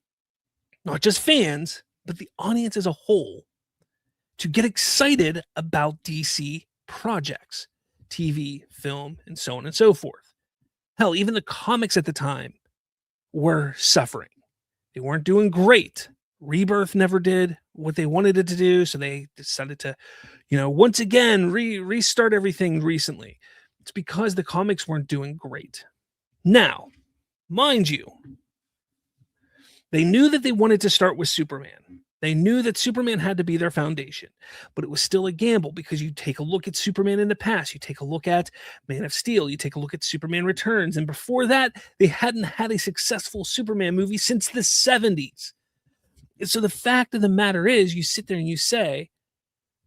not just fans, but the audience as a whole, to get excited about DC projects, TV, film, and so on and so forth. Hell, even the comics at the time were suffering. They weren't doing great. Rebirth never did what they wanted it to do, so they decided to, once again, restart everything recently. It's because the comics weren't doing great. Now, mind you, they knew that they wanted to start with Superman. They knew that Superman had to be their foundation, but it was still a gamble because you take a look at Superman in the past, you take a look at Man of Steel, you take a look at Superman Returns, and before that, they hadn't had a successful Superman movie since the 70s. And so the fact of the matter is, you sit there and you say,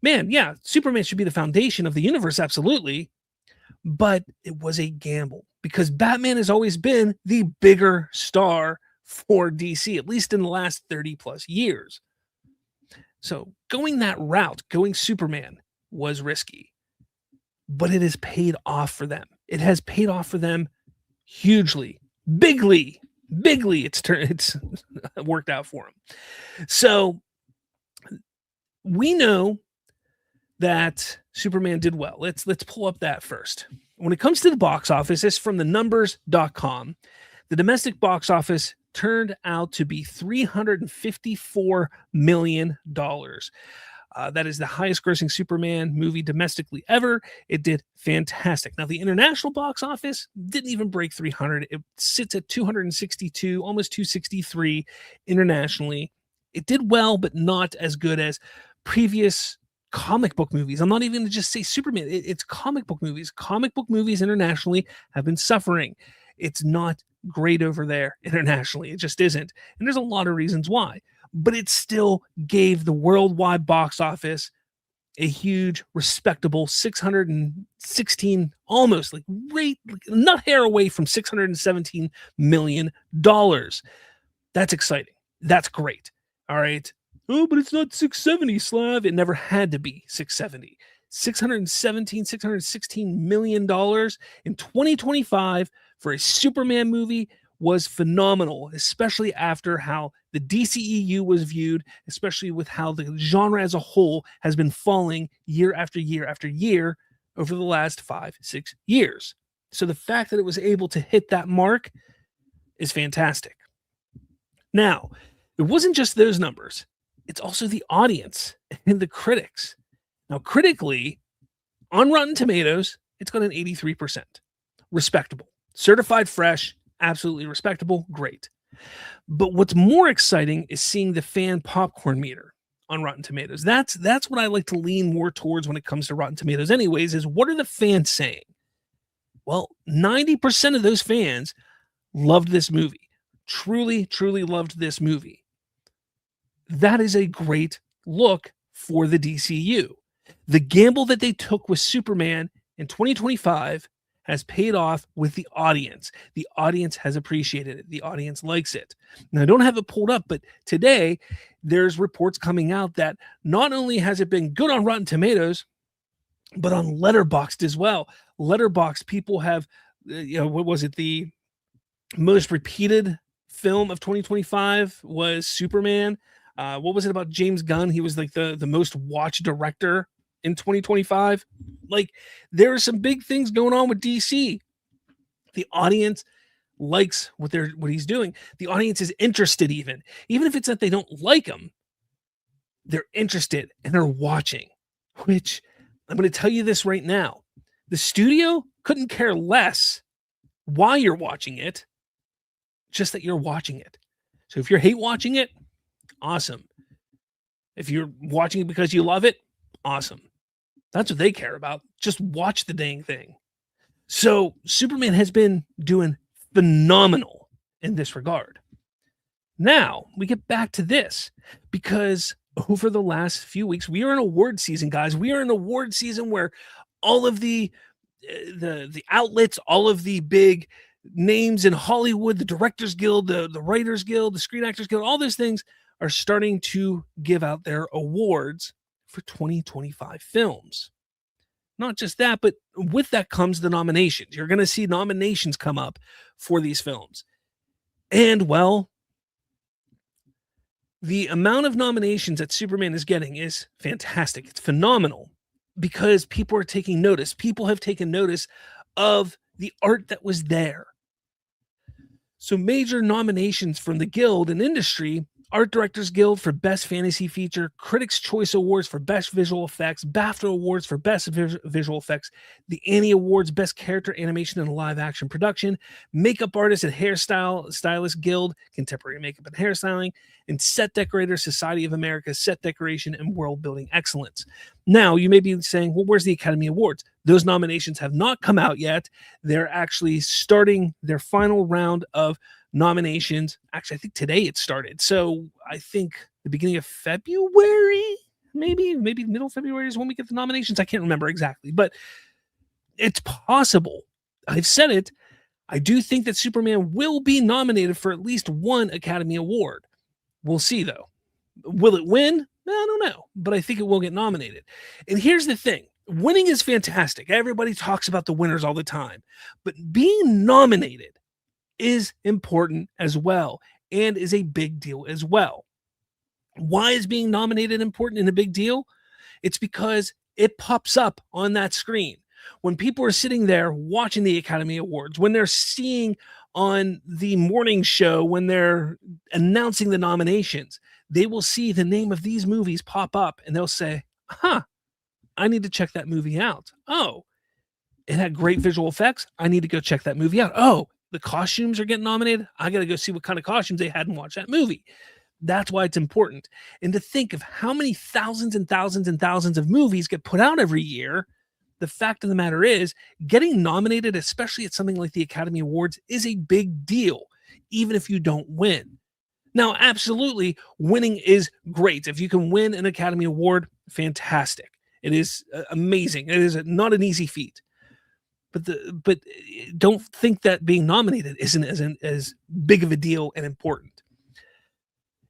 man, yeah, Superman should be the foundation of the universe, absolutely, but it was a gamble because Batman has always been the bigger star for DC, at least in the last 30 plus years. So going that route, going Superman, was risky, but it has paid off for them. It has paid off for them hugely, bigly. It's worked out for them. So we know that Superman did well. Let's pull up that first. When it comes to the box office, this is from the numbers.com. The domestic box office turned out to be $354 million. That is the highest grossing Superman movie domestically ever. It did fantastic. Now, the international box office didn't even break 300. It sits at 262, almost 263 internationally. It did well, but not as good as previous comic book movies. I'm not even going to just say Superman. It's comic book movies. Comic book movies internationally have been suffering. It's not great over there internationally. It just isn't. And there's a lot of reasons why. But it still gave the worldwide box office a huge, respectable 616, almost not hair away from $617 million. That's exciting. That's great. All right. Oh, but it's not 670, Slav. It never had to be 670. $616 million in 2025 for a Superman movie was phenomenal, especially after how the DCEU was viewed, especially with how the genre as a whole has been falling year after year after year over the last 5-6 years. So the fact that it was able to hit that mark is fantastic. Now, it wasn't just those numbers. It's also the audience and the critics. Now, critically, on Rotten Tomatoes, it's got an 83%. Respectable. Certified fresh, absolutely respectable, great. But what's more exciting is seeing the fan popcorn meter on Rotten Tomatoes. That's what I like to lean more towards when it comes to Rotten Tomatoes anyways, is what are the fans saying? Well, 90% of those fans loved this movie. Truly, truly loved this movie. That is a great look for the DCU. The gamble that they took with Superman in 2025 has paid off with the audience. The audience has appreciated it. The audience likes it. Now, I don't have it pulled up, but today there's reports coming out that not only has it been good on Rotten Tomatoes, but on Letterboxd as well. Letterboxd, people have, what was it? The most repeated film of 2025 was Superman. What was it about James Gunn? He was like the most watched director in 2025. Like, there are some big things going on with DC. The audience likes what he's doing. The audience is interested, even if it's that they don't like him, they're interested and they're watching. Which, I'm going to tell you this right now, the studio couldn't care less why you're watching it, just that you're watching it. So if you're hate watching it, awesome. If you're watching it because you love it, awesome. That's what they care about. Just watch the dang thing. So Superman has been doing phenomenal in this regard. Now we get back to this, because over the last few weeks, we are in award season, guys. We are in award season where all of the outlets, all of the big names in Hollywood, the Directors Guild, the Writers Guild, the Screen Actors Guild, all those things are starting to give out their awards for 2025 films. Not just that, but with that comes the nominations. You're going to see nominations come up for these films. And, well, the amount of nominations that Superman is getting is fantastic. It's phenomenal because people are taking notice. People have taken notice of the art that was there. So major nominations from the Guild and industry: Art Directors Guild for Best Fantasy Feature, Critics' Choice Awards for Best Visual Effects, BAFTA Awards for Best Visual Effects, the Annie Awards Best Character Animation in a Live Action Production, Makeup Artists and Stylist Guild, Contemporary Makeup and Hairstyling, and Set Decorators Society of America, Set Decoration and World Building Excellence. Now, you may be saying, well, where's the Academy Awards? Those nominations have not come out yet. They're actually starting their final round of nominations. Actually, I think today it started. So I think the beginning of February, maybe middle February is when we get the nominations. I can't remember exactly, but it's possible. I've said it. I do think that Superman will be nominated for at least one Academy Award. We'll see, though. Will it win? I don't know, but I think it will get nominated. And here's the thing. Winning is fantastic. Everybody talks about the winners all the time, but being nominated is important as well, and is a big deal as well. Why is being nominated important and a big deal? It's because it pops up on that screen. When people are sitting there watching the Academy Awards, when they're seeing on the morning show, when they're announcing the nominations, they will see the name of these movies pop up and they'll say, I need to check that movie out. Oh, it had great visual effects. I need to go check that movie out. Oh, the costumes are getting nominated. I got to go see what kind of costumes they had and watch that movie. That's why it's important. And to think of how many thousands and thousands and thousands of movies get put out every year, the fact of the matter is, getting nominated, especially at something like the Academy Awards, is a big deal, even if you don't win. Now, absolutely, winning is great. If you can win an Academy Award, fantastic. It is amazing. It is not an easy feat. But don't think that being nominated isn't as big of a deal and important.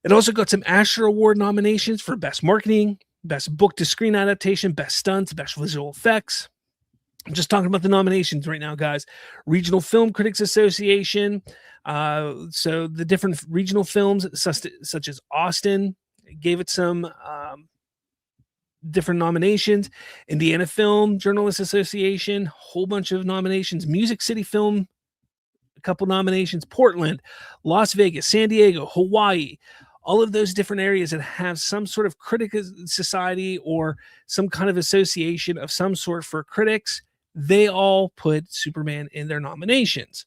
It also got some Asher Award nominations for Best Marketing, Best Book to Screen Adaptation, Best Stunts, Best Visual Effects. I'm just talking about the nominations right now, guys. Regional Film Critics Association. So the different regional films, such as Austin, gave it some different nominations. Indiana Film Journalists Association, whole bunch of nominations. Music City Film, a couple nominations. Portland, Las Vegas, San Diego, Hawaii. All of those different areas that have some sort of critic society or some kind of association of some sort for critics, they all put Superman in their nominations.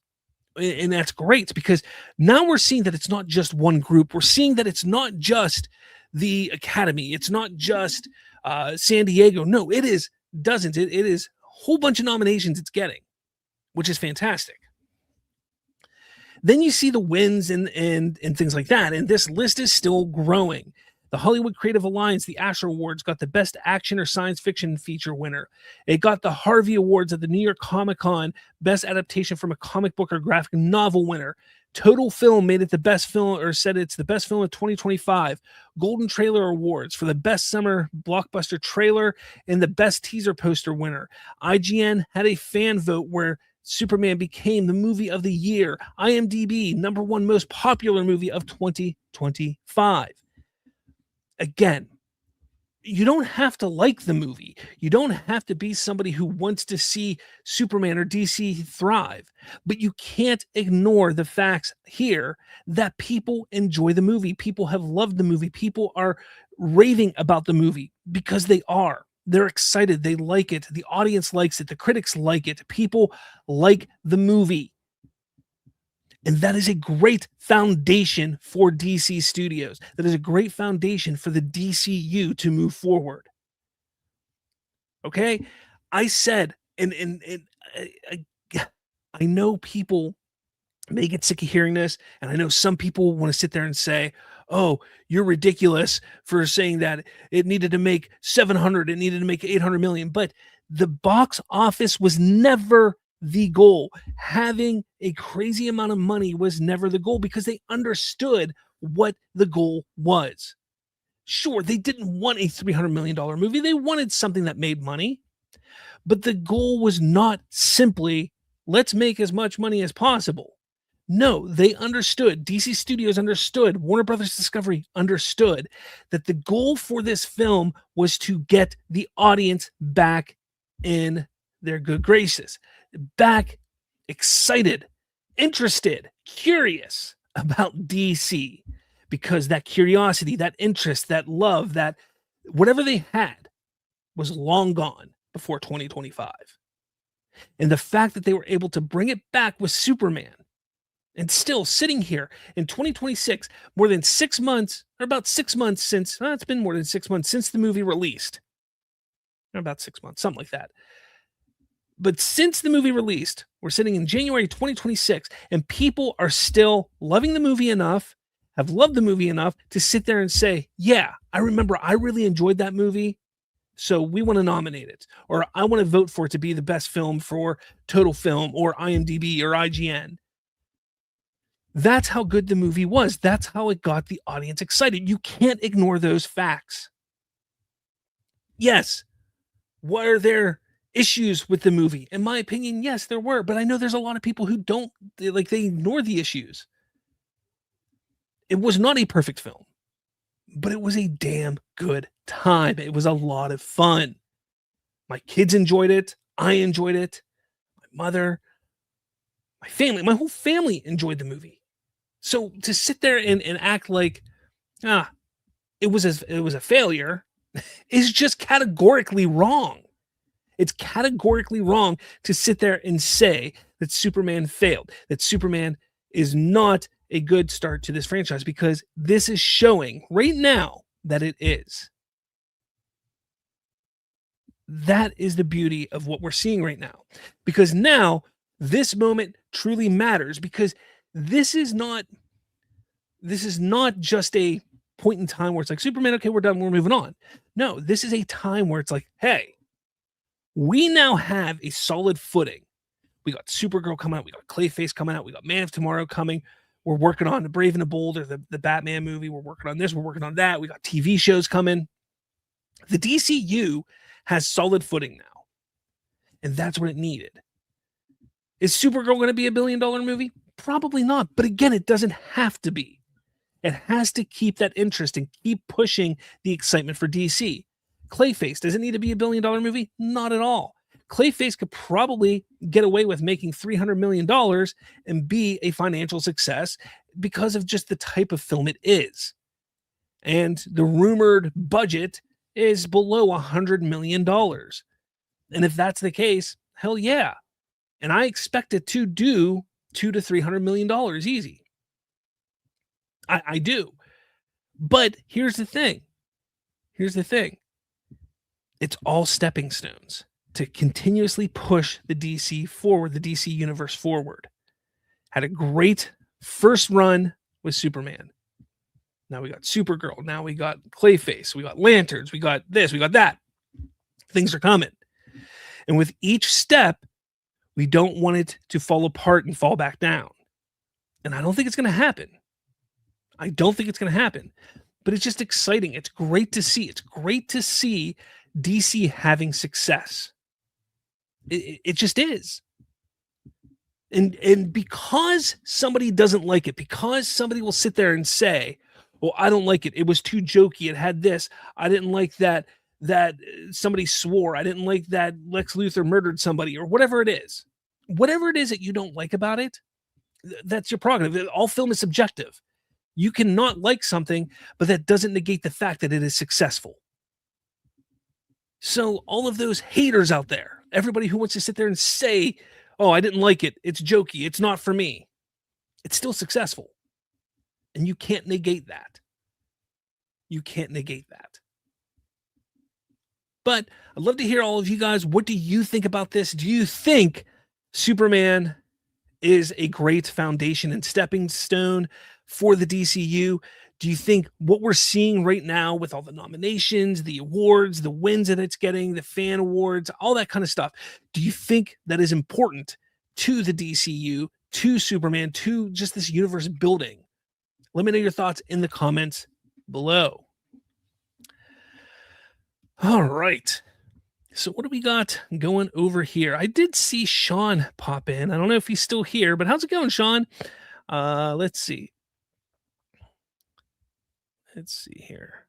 And that's great because now we're seeing that it's not just one group. We're seeing that it's not just the Academy. It's not just San Diego. No, it is dozens. It is a whole bunch of nominations it's getting, which is fantastic. Then you see the wins and things like that. And this list is still growing. The Hollywood Creative Alliance, the Asher Awards, got the Best Action or Science Fiction Feature winner. It got the Harvey Awards at the New York Comic Con, Best Adaptation from a Comic Book or Graphic Novel winner. Total Film made it the best film, or said it's the best film of 2025. Golden Trailer Awards for the Best Summer Blockbuster Trailer and the Best Teaser Poster winner. IGN had a fan vote where Superman became the movie of the year. IMDb, #1 most popular movie of 2025. Again, you don't have to like the movie. You don't have to be somebody who wants to see Superman or DC thrive, but you can't ignore the facts here that people enjoy the movie. People have loved the movie. People are raving about the movie because they are. They're excited. They like it. The audience likes it. The critics like it. People like the movie. And that is a great foundation for DC Studios. That is a great foundation for the DCU to move forward. Okay? I said, and I know people may get sick of hearing this, and I know some people want to sit there and say, oh, you're ridiculous for saying that it needed to make 700, it needed to make 800 million. But the box office was never the goal. Having a crazy amount of money was never the goal because they understood what the goal was. Sure, they didn't want a $300 million movie. They wanted something that made money. But the goal was not simply, let's make as much money as possible. No, they understood. DC Studios understood. Warner Brothers Discovery understood that the goal for this film was to get the audience back in their good graces, back excited, interested, curious about DC, because that curiosity, that interest, that love, that whatever they had was long gone before 2025. And the fact that they were able to bring it back with Superman, and still sitting here in 2026, more than 6 months, or about 6 months since, it's been more than 6 months since the movie released. About 6 months, something like that. But since the movie released, we're sitting in January 2026, and people are still loving the movie enough, have loved the movie enough to sit there and say, yeah, I remember I really enjoyed that movie, so we want to nominate it. Or I want to vote for it to be the best film for Total Film or IMDb or IGN. That's how good the movie was. That's how it got the audience excited. You can't ignore those facts. Yes, were there issues with the movie? In my opinion, yes, there were. But I know there's a lot of people who they ignore the issues. It was not a perfect film, but it was a damn good time. It was a lot of fun. My kids enjoyed it. I enjoyed it. My mother, my family, my whole family enjoyed the movie. So to sit there and act like, it was a failure is just categorically wrong. It's categorically wrong to sit there and say that Superman failed, that Superman is not a good start to this franchise, because this is showing right now that it is. That is the beauty of what we're seeing right now, because now this moment truly matters, because this is not just a point in time where it's like, Superman, okay, we're done, we're moving on. No, this is a time where it's like, hey, we now have a solid footing. We got Supergirl coming out, we got Clayface coming out, we got Man of Tomorrow coming. We're working on The Brave and the Bold, or the Batman movie. We're working on this, we're working on that. We got TV shows coming. The DCU has solid footing now. And that's what it needed. Is Supergirl going to be a $1 billion movie? Probably not. But again, it doesn't have to be. It has to keep that interest and keep pushing the excitement for DC. Clayface, does it need to be a $1 billion movie? Not at all. Clayface could probably get away with making $300 million and be a financial success because of just the type of film it is. And the rumored budget is below $100 million. And if that's the case, hell yeah. And I expect it to do $200 to $300 million easy. I do. But here's the thing. It's all stepping stones to continuously push the DC forward, the DC universe forward. Had a great first run with Superman. Now we got Supergirl. Now we got Clayface. We got Lanterns. We got this. We got that. Things are coming. And with each step, we don't want it to fall apart and fall back down. And I don't think it's going to happen. But it's just exciting. It's great to see. It's great to see DC having success. It just is. And because somebody doesn't like it, because somebody will sit there and say, well, I don't like it. It was too jokey. It had this. I didn't like that somebody swore. I didn't like that Lex Luthor murdered somebody, or whatever it is. Whatever it is that you don't like about it, that's your prerogative. All film is subjective. You cannot like something, but that doesn't negate the fact that it is successful. So all of those haters out there, everybody who wants to sit there and say, oh, I didn't like it, it's jokey, it's not for me, it's still successful. And you can't negate that. But I'd love to hear all of you guys. What do you think about this? Do you think Superman is a great foundation and stepping stone for the DCU? Do you think what we're seeing right now with all the nominations, the awards, the wins that it's getting, the fan awards, all that kind of stuff, do you think that is important to the DCU, to Superman, to just this universe building? Let me know your thoughts in the comments below. All right. So what do we got going over here? I did see Sean pop in. I don't know if he's still here, but how's it going, Sean? Let's see. Let's see here.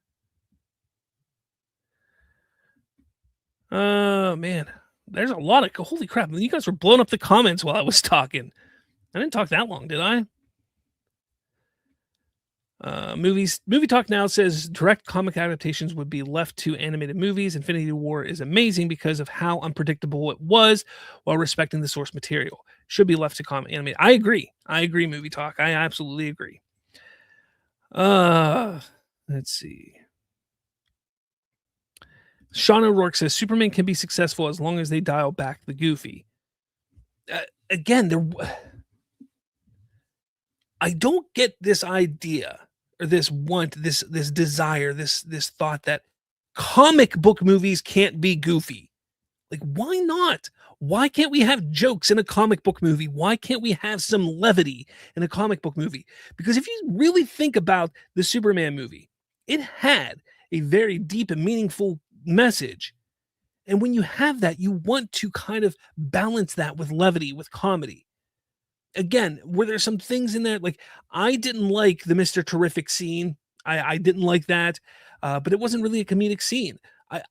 Man, there's a lot of, holy crap. You guys were blowing up the comments while I was talking. I didn't talk that long, did I? Movie Talk Now says direct comic adaptations would be left to animated movies. Infinity War is amazing because of how unpredictable it was while respecting the source material. Should be left to comic animated. I agree, Movie Talk. I absolutely agree. Let's see. Sean O'Rourke says Superman can be successful as long as they dial back the goofy. Again, I don't get this idea or this desire, this thought that comic book movies can't be goofy. Like, why not? Why can't we have jokes in a comic book movie? Why can't we have some levity in a comic book movie? Because if you really think about the Superman movie, it had a very deep and meaningful message. And when you have that, you want to kind of balance that with levity, with comedy. Again, were there some things in there? Like, I didn't like the Mr. Terrific scene. I didn't like that, but it wasn't really a comedic scene.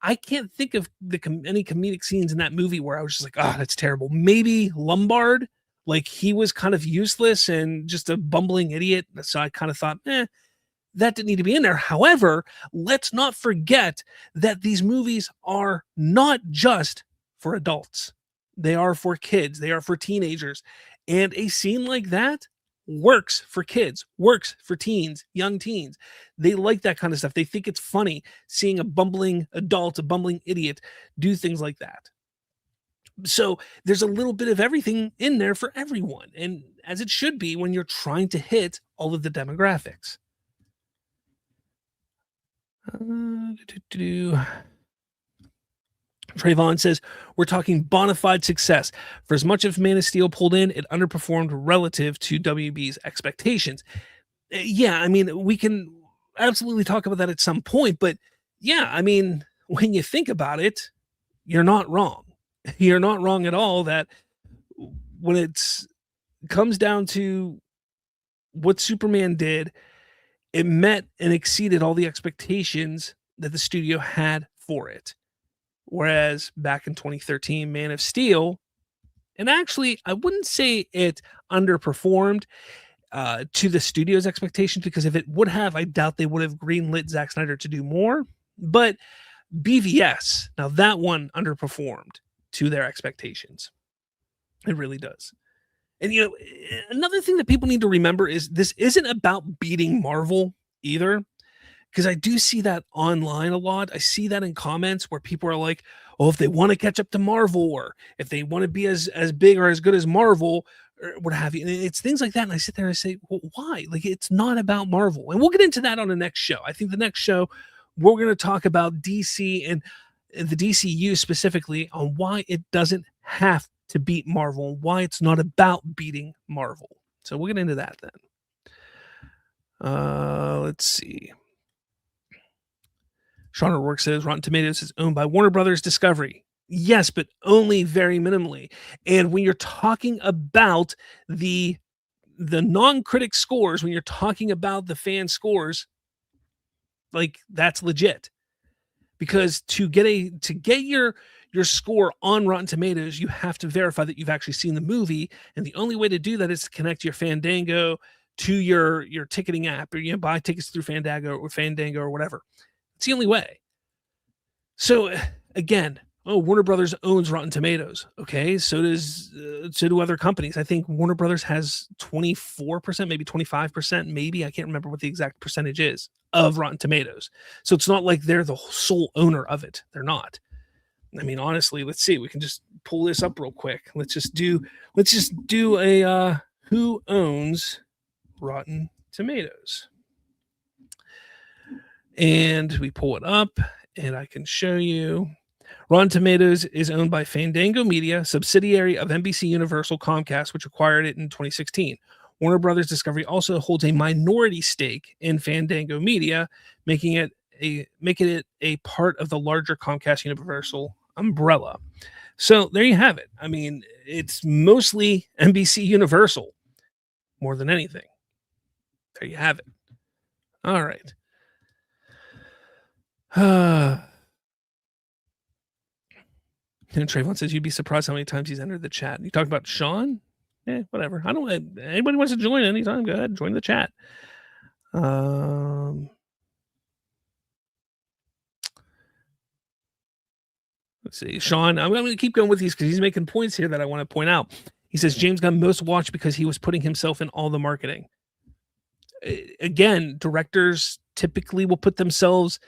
I can't think of any comedic scenes in that movie where I was just like, oh, that's terrible. Maybe Lombard, like he was kind of useless and just a bumbling idiot. So I kind of thought, that didn't need to be in there. However, let's not forget that these movies are not just for adults. They are for kids. They are for teenagers. And a scene like that works for kids, works for teens, young teens. They like that kind of stuff. They think it's funny seeing a bumbling adult, a bumbling idiot do things like that. So there's a little bit of everything in there for everyone. And as it should be when you're trying to hit all of the demographics. Trayvon says, we're talking bona fide success. For as much as Man of Steel pulled in, it underperformed relative to WB's expectations. Yeah, I mean, we can absolutely talk about that at some point, but yeah, I mean, when you think about it, you're not wrong. you're not wrong at all that when it's comes down to what Superman did, it met and exceeded all the expectations that the studio had for it. Whereas back in 2013, Man of Steel, and actually, I wouldn't say it underperformed to the studio's expectations, because if it would have, I doubt they would have greenlit Zack Snyder to do more. But BVS, now that one underperformed to their expectations. It really does. And another thing that people need to remember is this isn't about beating Marvel either, because I do see that online a lot. I see that in comments where people are like, "Oh, if they want to catch up to Marvel, or if they want to be as big or as good as Marvel, or what have you," and it's things like that. And I sit there and I say, "Well, why? Like, it's not about Marvel." And we'll get into that on the next show. I think the next show we're going to talk about DC and the DCU specifically, on why it doesn't have to beat Marvel and why it's not about beating Marvel. So we'll get into that then. Let's see. Sean O'Rourke says Rotten Tomatoes is owned by Warner Brothers Discovery. Yes, but only very minimally. And when you're talking about the non-critic scores, when you're talking about the fan scores, like, that's legit. Because to get your score on Rotten Tomatoes, you have to verify that you've actually seen the movie, and the only way to do that is to connect your Fandango to your ticketing app, or buy tickets through Fandango or whatever. It's the only way. So again, Warner Brothers owns Rotten Tomatoes. Okay, so do other companies. I think Warner Brothers has 24%, maybe 25%, maybe, I can't remember what the exact percentage is, of Rotten Tomatoes. So it's not like they're the sole owner of it. They're not. I mean, honestly, let's see. We can just pull this up real quick. Let's just do a who owns Rotten Tomatoes. And we pull it up, and I can show you. Rotten Tomatoes is owned by Fandango Media, subsidiary of NBC Universal Comcast, which acquired it in 2016. Warner Brothers Discovery also holds a minority stake in Fandango Media, making it a part of the larger Comcast Universal umbrella. So there you have it. I mean, it's mostly NBC Universal more than anything. There you have it. All right. And Trayvon says, "You'd be surprised how many times he's entered the chat." You talk about Sean? Whatever. I don't. Anybody wants to join anytime, go ahead, join the chat. Let's see. Sean, I'm going to keep going with these because he's making points here that I want to point out. He says, James Gunn most watched because he was putting himself in all the marketing. Again, directors typically will put themselves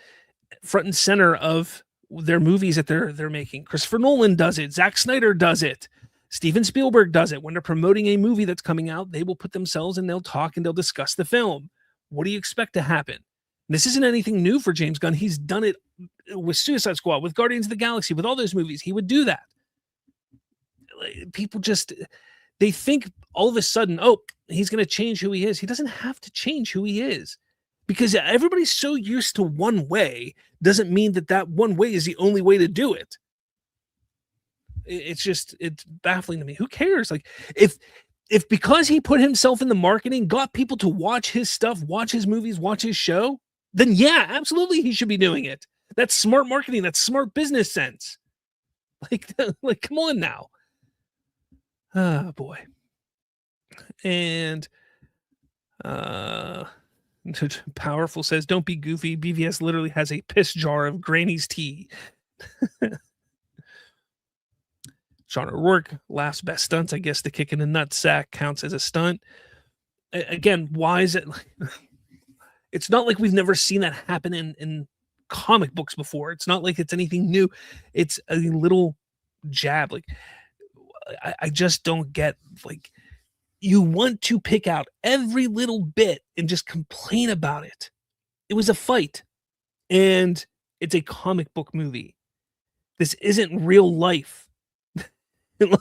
front and center of their movies that they're making. Christopher Nolan does it. Zack Snyder does it. Steven Spielberg does it. When they're promoting a movie that's coming out, they will put themselves and they'll talk and they'll discuss the film. What do you expect to happen? This isn't anything new for James Gunn. He's done it with Suicide Squad, with Guardians of the Galaxy, with all those movies. He would do that. People just, they think all of a sudden, oh, he's going to change who he is. He doesn't have to change who he is, because everybody's so used to one way doesn't mean that one way is the only way to do it. It's baffling to me. Who cares? Like, if because he put himself in the marketing, got people to watch his stuff, watch his movies, watch his show, then yeah, absolutely he should be doing it. That's smart marketing. That's smart business sense. Like come on now. Oh boy. And Powerful says, "Don't be goofy. BVS literally has a piss jar of Granny's tea." Sean O'Rourke, last best stunts. I guess the kick in the nut sack counts as a stunt. Again, why is it? It's not like we've never seen that happen in comic books before. It's not like it's anything new. It's a little jab. Like, I just don't get, like, you want to pick out every little bit and just complain about it. It was a fight, and it's a comic book movie. This isn't real life.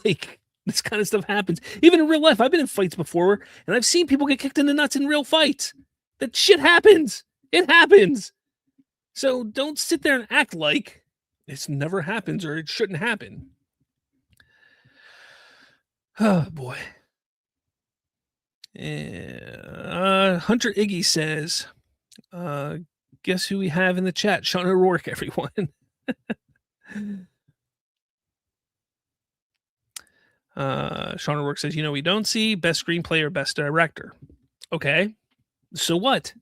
Like, this kind of stuff happens. Even in real life, I've been in fights before, and I've seen people get kicked in the nuts in real fights. That shit happens. It happens. So don't sit there and act like this never happens or it shouldn't happen. Oh boy. Hunter Iggy says, guess who we have in the chat? Sean O'Rourke, everyone. Sean O'Rourke says, we don't see best screenplay or best director. Okay. So what?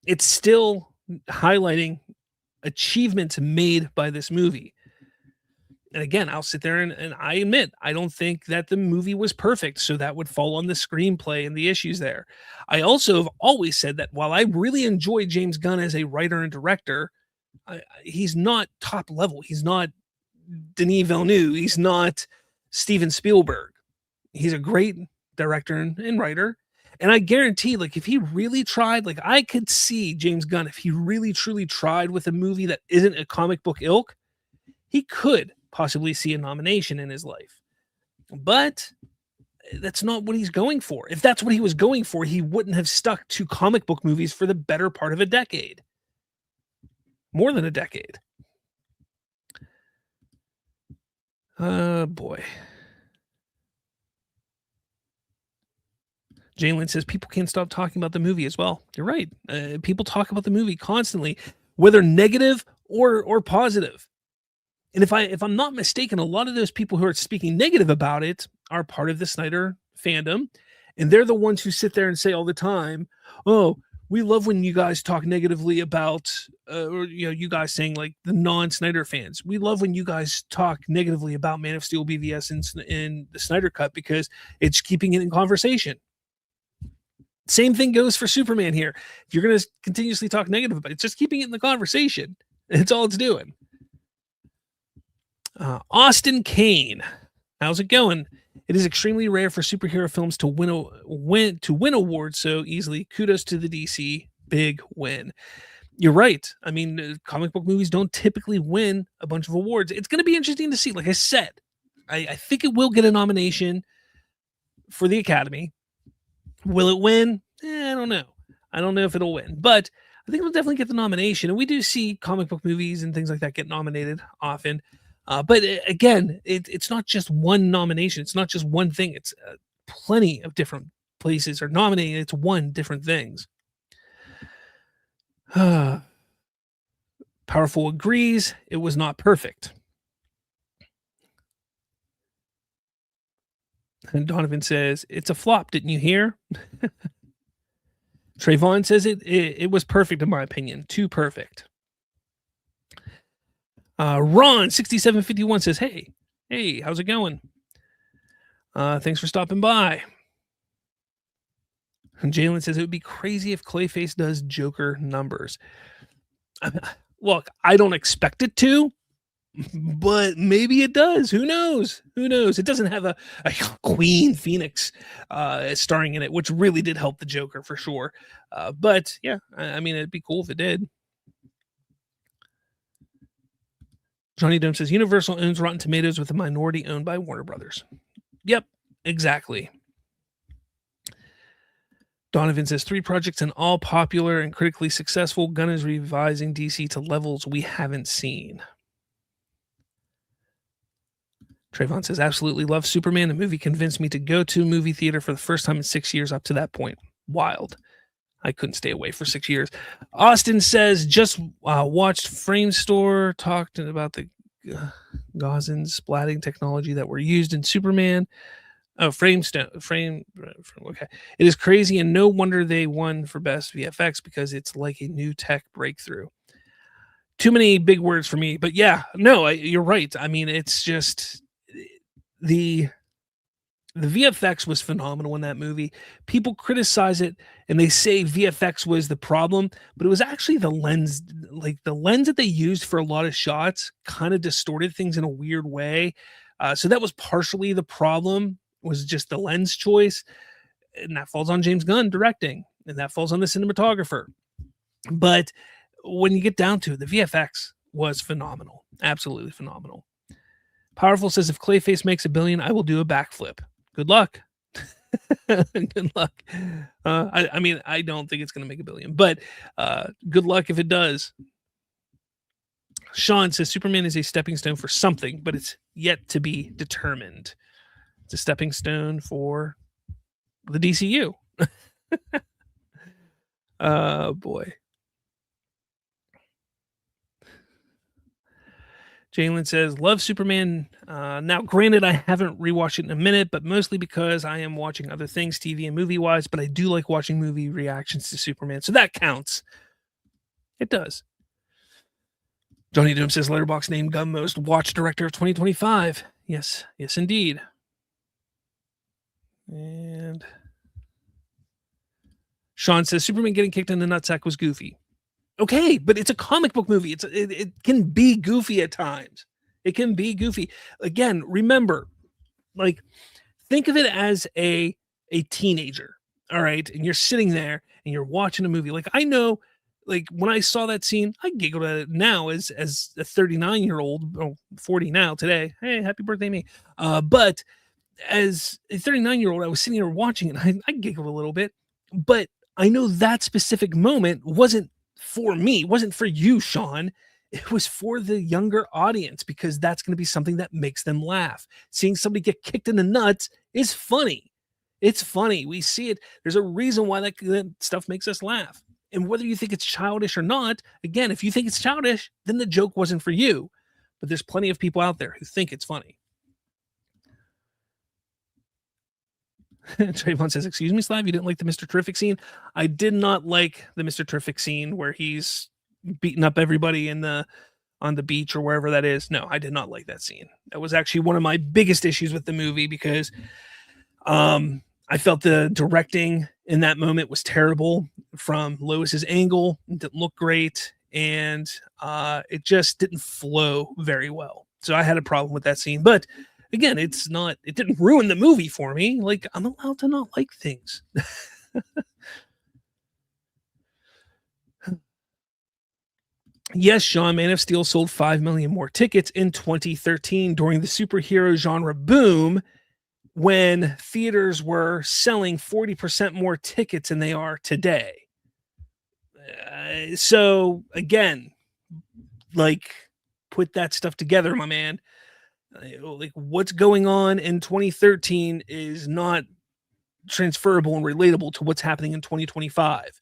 It's still highlighting achievements made by this movie. And again, I'll sit there and I admit, I don't think that the movie was perfect. So that would fall on the screenplay and the issues there. I also have always said that while I really enjoy James Gunn as a writer and director, he's not top level. He's not Denis Villeneuve. He's not Steven Spielberg. He's a great director and writer. And I guarantee, like, if he really tried, like, I could see James Gunn, if he really truly tried with a movie that isn't a comic book ilk, he could possibly see a nomination in his life. But that's not what he's going for. If that's what he was going for, he wouldn't have stuck to comic book movies for the better part of a decade. More than a decade. Boy. Jalen says people can't stop talking about the movie as well. You're right. People talk about the movie constantly, whether negative or positive. And if I'm not mistaken, a lot of those people who are speaking negative about it are part of the Snyder fandom, and they're the ones who sit there and say all the time, "Oh, we love when you guys talk negatively about," or you guys saying, like, the non-Snyder fans. We love when you guys talk negatively about Man of Steel, BVS, and the Snyder Cut because it's keeping it in conversation. Same thing goes for Superman here. If you're going to continuously talk negative about it, it's just keeping it in the conversation. It's all it's doing. Austin Kane, how's it going? It is extremely rare for superhero films to win awards so easily. Kudos to the DC. Big win. You're right. I mean, comic book movies don't typically win a bunch of awards. It's going to be interesting to see. Like I said, I think it will get a nomination for the Academy. Will it win? I don't know. I don't know if it'll win, but I think it'll definitely get the nomination. And we do see comic book movies and things like that get nominated often. But again, it's not just one nomination. It's not just one thing. It's plenty of different places are nominating. It's one different things. Powerful agrees. It was not perfect. And Donovan says, it's a flop. Didn't you hear? Trayvon says it was perfect in my opinion. Too perfect. Ron 6751 says, hey, how's it going? Thanks for stopping by. And Jalen says it would be crazy if Clayface does Joker numbers. Look, I don't expect it to, but maybe it does. Who knows? It doesn't have a Queen Phoenix starring in it, which really did help the Joker for sure. But yeah, I mean, it'd be cool if it did. Johnny Dome says Universal owns Rotten Tomatoes with a minority owned by Warner Brothers. Yep, exactly. Donovan says 3 projects and all popular and critically successful. Gunn is revising DC to levels we haven't seen. Trayvon says absolutely love Superman. The movie convinced me to go to a movie theater for the first time in 6 years up to that point. Wild. I couldn't stay away for 6 years. Austin says just watched Frame Store, talked about the Gaussian splatting technology that were used in Superman. Oh, frame. Okay, it is crazy, and no wonder they won for best VFX because it's like a new tech breakthrough. Too many big words for me, but yeah, no, you're right. I mean, it's just the VFX was phenomenal in that movie. People criticize it and they say VFX was the problem, but it was actually the lens, like the lens that they used for a lot of shots kind of distorted things in a weird way. So that was partially the problem, was just the lens choice. And that falls on James Gunn directing, and that falls on the cinematographer. But when you get down to it, the VFX was phenomenal. Absolutely phenomenal. Powerful says, if Clayface makes $1 billion, I will do a backflip. Good luck. Good luck. I mean, I don't think it's going to make $1 billion, but good luck if it does. Sean says Superman is a stepping stone for something, but it's yet to be determined. a stepping stone for the DCU. Oh boy. Jalen says, love Superman. Now, granted, I haven't rewatched it in a minute, but mostly because I am watching other things, TV and movie wise, but I do like watching movie reactions to Superman. So that counts. It does. Johnny Doom says, Letterboxd named Gunn most watched director of 2025. Yes, indeed. And Sean says, Superman getting kicked in the nutsack was goofy. Okay, but it's a comic book movie. It can be goofy at times. It can be goofy. Again, remember, like, think of it as a teenager, all right? And you're sitting there and you're watching a movie. Like, I know, like, when I saw that scene, I giggled at it now as a 39-year-old, 40 now today. Hey, happy birthday, me. But as a 39-year-old, I was sitting here watching it, and I giggled a little bit. But I know that specific moment wasn't for me, wasn't for you, Sean. It was for the younger audience, because that's going to be something that makes them laugh. Seeing somebody get kicked in the nuts is funny. It's funny. We see it. There's a reason why that stuff makes us laugh. And whether you think it's childish or not, again, if you think it's childish, then the joke wasn't for you. But there's plenty of people out there who think it's funny. Trayvon says, excuse me, Slav, you didn't like the Mr. Terrific scene? I did not like the Mr. Terrific scene where he's beating up everybody on the beach or wherever that is. No, I did not like that scene. That was actually one of my biggest issues with the movie, because I felt the directing in that moment was terrible from Lois's angle. It didn't look great, and it just didn't flow very well. So I had a problem with that scene. But again, it didn't ruin the movie for me. Like, I'm allowed to not like things. Yes, Sean, Man of Steel sold 5 million more tickets in 2013 during the superhero genre boom, when theaters were selling 40% more tickets than they are today. So again, like, put that stuff together, my man. Like, what's going on in 2013 is not transferable and relatable to what's happening in 2025.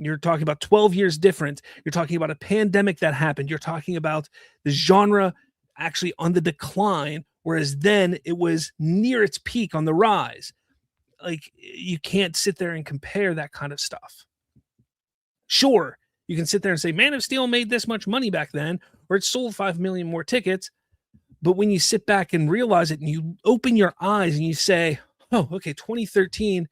You're talking about 12 years different. You're talking about a pandemic that happened. You're talking about the genre actually on the decline, whereas then it was near its peak on the rise. Like, you can't sit there and compare that kind of stuff. Sure, you can sit there and say Man of Steel made this much money back then, or it sold 5 million more tickets. But when you sit back and realize it, and you open your eyes and you say, oh, okay, 2013,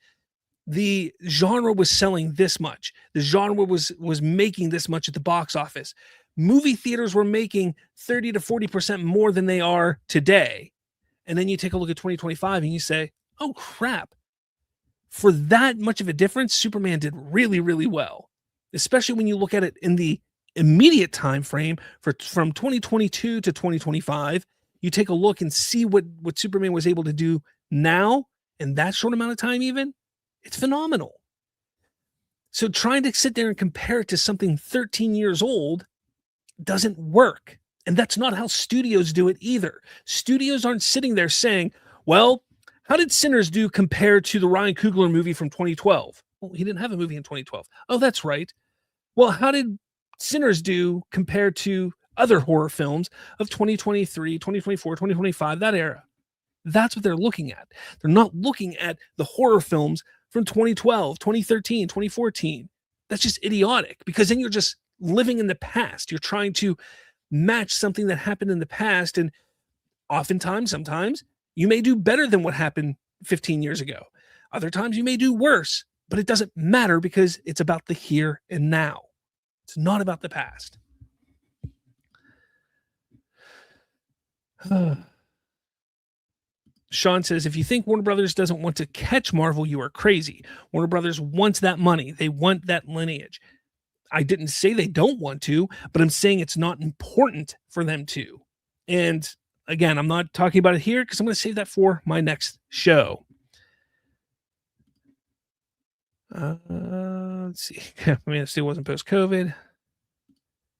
the genre was selling this much. The genre was making this much at the box office. Movie theaters were making 30 to 40% more than they are today. And then you take a look at 2025 and you say, oh, crap. For that much of a difference, Superman did really, really well, especially when you look at it in the immediate time frame from 2022 to 2025. You take a look and see what Superman was able to do now in that short amount of time, even, it's phenomenal. So trying to sit there and compare it to something 13 years old doesn't work. And that's not how studios do it either. Studios aren't sitting there saying, well, how did Sinners do compared to the Ryan Coogler movie from 2012? Well, he didn't have a movie in 2012. Oh, that's right. Well, how did Sinners do compared to other horror films of 2023, 2024, 2025, that era? That's what they're looking at. They're not looking at the horror films from 2012, 2013, 2014. That's just idiotic, because then you're just living in the past. You're trying to match something that happened in the past, and oftentimes, sometimes, you may do better than what happened 15 years ago. Other times you may do worse, but it doesn't matter, because it's about the here and now. It's not about the past. Sean says, if you think Warner Brothers doesn't want to catch Marvel, you are crazy. Warner Brothers wants that money. They want that lineage. I didn't say they don't want to, but I'm saying it's not important for them to. And again, I'm not talking about it here because I'm going to save that for my next show. Let's see. I mean, it still wasn't post-COVID.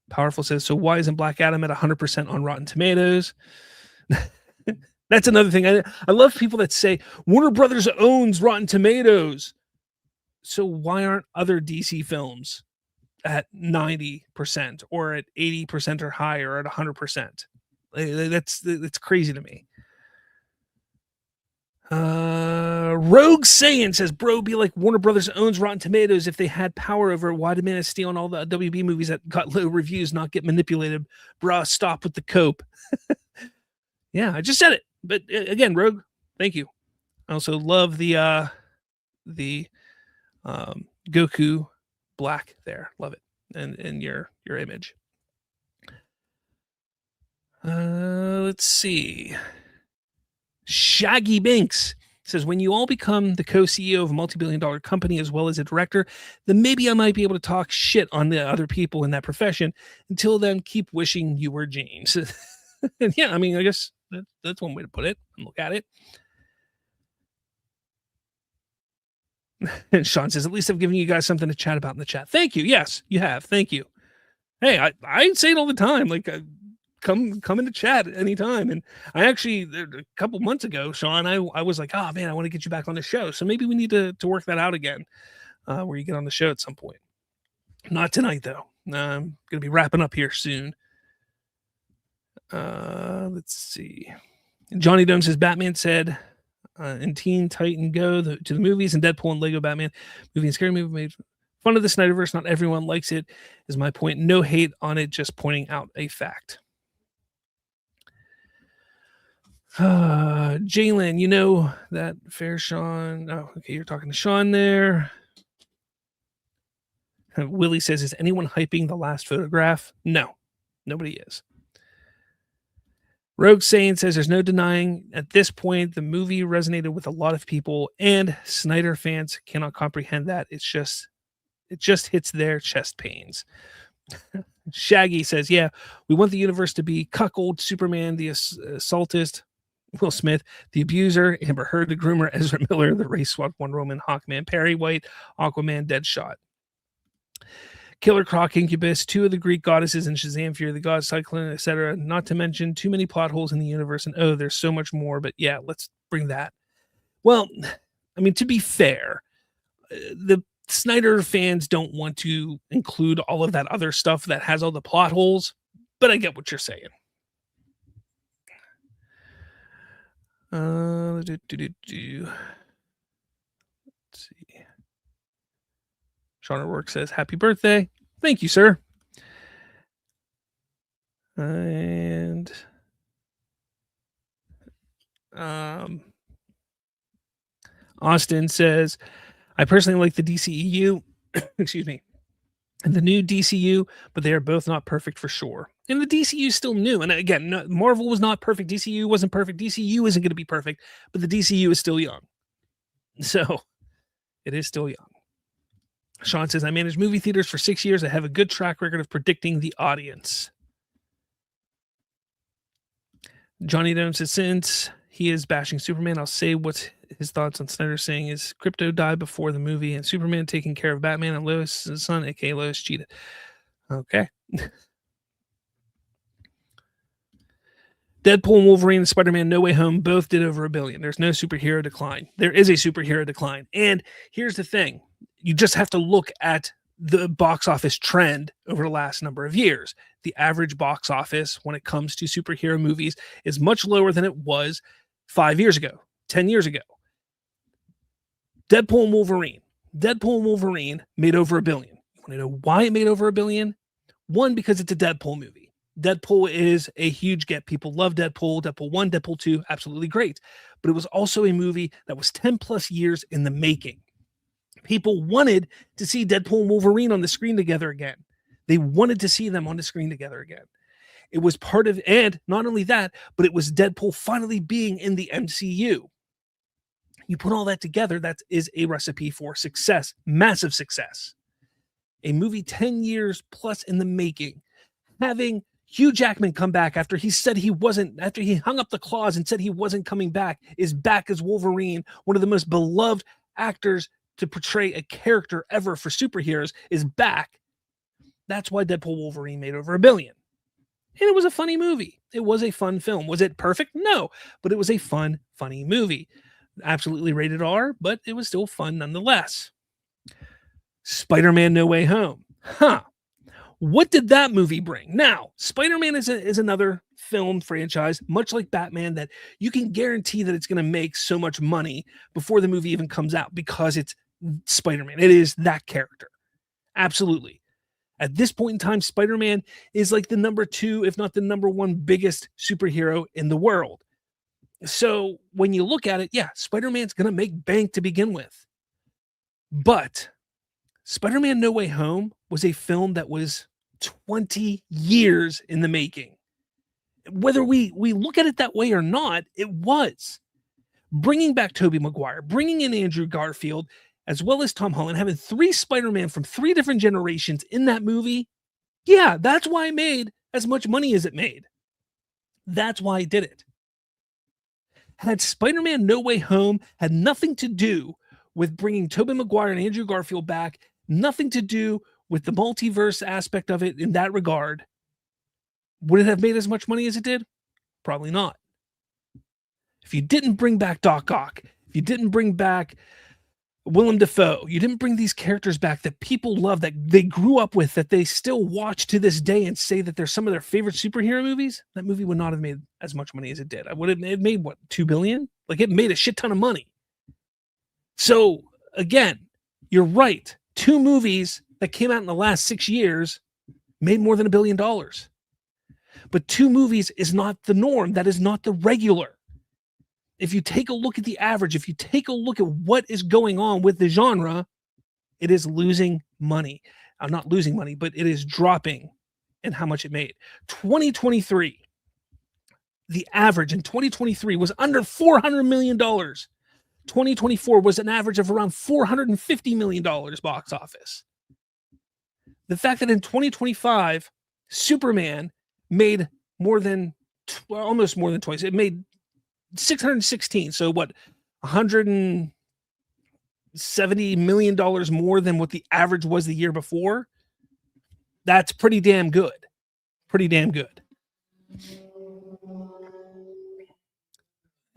Powerful says, so why isn't Black Adam at 100% on Rotten Tomatoes? That's another thing. I love people that say Warner Brothers owns Rotten Tomatoes. So why aren't other DC films at 90% or at 80% or higher or at 100%? That's crazy to me. Rogue Saiyan says, bro, be like Warner Brothers owns Rotten Tomatoes. If they had power over it, why did Man of Steel and all the WB movies that got low reviews not get manipulated? Bruh, stop with the cope. Yeah, I just said it. But again, Rogue, thank you. I also love the Goku black there. Love it. And your image. Let's see. Shaggy Binks says, when you all become the co-CEO of a multi-billion-dollar company as well as a director, then maybe I might be able to talk shit on the other people in that profession. Until then, keep wishing you were James. And yeah, I mean, I guess that's one way to put it and look at it. And Sean says, at least I've given you guys something to chat about in the chat. Thank you. Yes, you have. Thank you. Hey, I say it all the time. Like, come into chat anytime. And I actually, a couple months ago, Sean, I was like, oh man, I want to get you back on the show. So maybe we need to work that out again, where you get on the show at some point. Not tonight though. I'm going to be wrapping up here soon. Let's see. Johnny Dome says, Batman said in Teen Titan Go to the movies, and Deadpool and Lego Batman movie and scary movie made fun of the Snyderverse. Not everyone likes it, is my point. No hate on it, just pointing out a fact. Jalen, you know that fair Sean. Oh, okay, you're talking to Sean there. Willie says, is anyone hyping the last photograph? No, nobody is. Rogue Saiyan says, there's no denying at this point the movie resonated with a lot of people, and Snyder fans cannot comprehend that. It just hits their chest pains. Shaggy says, yeah, we want the universe to be cuckold, Superman, the assaultist, Will Smith, the abuser, Amber Heard, the groomer, Ezra Miller, the race swap, Wonder Woman, Hawkman, Perry White, Aquaman, Deadshot, Killer Croc, Incubus, two of the Greek goddesses, and Shazam, Fury of the Gods, Cyclone, etc. Not to mention too many plot holes in the universe, and oh, there's so much more. But yeah, let's bring that. Well, I mean, to be fair, the Snyder fans don't want to include all of that other stuff that has all the plot holes, but I get what you're saying. Let's see. Sean O'Rourke says, happy birthday. Thank you, sir. And Austin says, I personally like the DCEU, excuse me, and the new DCU, but they are both not perfect for sure. And the DCU is still new. And again, Marvel was not perfect. DCU wasn't perfect. DCU isn't going to be perfect, but the DCU is still young. So it is still young. Sean says, I managed movie theaters for 6 years. I have a good track record of predicting the audience. Johnny Dome says, since he is bashing Superman, I'll say what's his thoughts on Snyder saying is Crypto died before the movie and Superman taking care of Batman and Lois' son, aka Lois, cheated. Okay. Deadpool and Wolverine and Spider-Man No Way Home both did over $1 billion. There's no superhero decline. There is a superhero decline. And here's the thing. You just have to look at the box office trend over the last number of years. The average box office when it comes to superhero movies is much lower than it was 5 years ago, 10 years ago. Deadpool and Wolverine made over $1 billion. You want to know why it made over $1 billion? One, because it's a Deadpool movie. Deadpool is a huge get. People love Deadpool. Deadpool 1, Deadpool 2, absolutely great. But it was also a movie that was 10 plus years in the making. People wanted to see Deadpool and Wolverine on the screen together again. They wanted to see them on the screen together again. It was part of, and not only that, but it was Deadpool finally being in the MCU. You put all that together, that is a recipe for success, massive success. A movie 10 years plus in the making, having Hugh Jackman come back after he said he wasn't, after he hung up the claws and said he wasn't coming back, is back as Wolverine, one of the most beloved actors to portray a character ever for superheroes, is back. That's why Deadpool Wolverine made over $1 billion. And it was a funny movie. It was a fun film. Was it perfect? No, but it was a fun, funny movie. Absolutely rated R, but it was still fun nonetheless. Spider-Man No Way Home. Huh. What did that movie bring? Now, Spider-Man is another film franchise, much like Batman, that you can guarantee that it's going to make so much money before the movie even comes out because it's Spider-Man. It is that character. Absolutely. At this point in time, Spider-Man is like the number 2, if not the number 1 biggest superhero in the world. So when you look at it, yeah, Spider-Man's going to make bank to begin with. But Spider-Man No Way Home was a film that was 20 years in the making. Whether we look at it that way or not, it was. Bringing back Tobey Maguire, bringing in Andrew Garfield, as well as Tom Holland, having 3 Spider-Man from 3 different generations in that movie, yeah, that's why it made as much money as it made. That's why it did it. Had Spider-Man No Way Home had nothing to do with bringing Tobey Maguire and Andrew Garfield back, nothing to do with the multiverse aspect of it in that regard, would it have made as much money as it did? Probably not. If you didn't bring back Doc Ock, if you didn't bring back Willem Dafoe, you didn't bring these characters back that people love, that they grew up with, that they still watch to this day and say that they're some of their favorite superhero movies, that movie would not have made as much money as it did. It made what, $2 billion? Like, it made a shit ton of money. So again, you're right. 2 movies that came out in the last 6 years made more than $1 billion. But 2 movies is not the norm. That is not the regular. If you take a look at the average, if you take a look at what is going on with the genre, it is losing money. Not losing money, but it is dropping in how much it made. 2023, the average in 2023 was under $400 million. 2024 was an average of around $450 million box office. The fact that in 2025, Superman made almost more than twice. It made 616. So what, $170 million more than what the average was the year before? That's pretty damn good. Pretty damn good.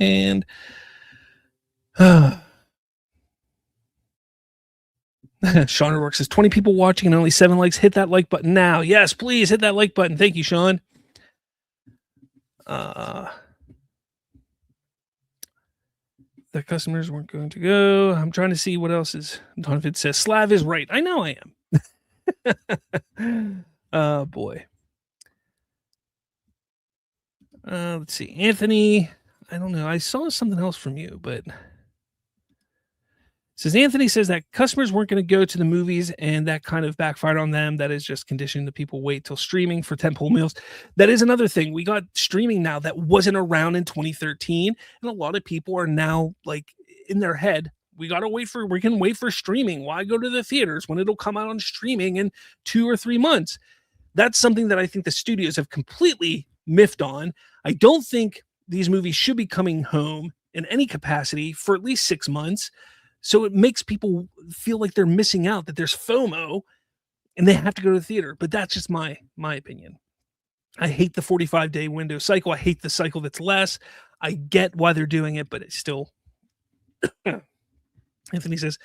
And Sean O'Rourke says 20 people watching and only 7 likes. Hit that like button now. Yes, please hit that like button. Thank you, Sean. The customers weren't going to go. I'm trying to see what else is. Donovan says Slav is right. I know I am. Oh boy. Let's see. Anthony, I don't know. I saw something else from you, but says Anthony says that customers weren't going to go to the movies and that kind of backfired on them. That is just conditioning the people wait till streaming for tentpole meals. That is another thing. We got streaming now that wasn't around in 2013. And a lot of people are now like in their head, we can wait for streaming. Why go to the theaters when it'll come out on streaming in 2 or 3 months? That's something that I think the studios have completely miffed on. I don't think these movies should be coming home in any capacity for at least 6 months. So it makes people feel like they're missing out, that there's FOMO and they have to go to the theater. But that's just my opinion. I hate the 45-day window cycle. I hate the cycle that's less. I get why they're doing it, but it's still... Anthony says,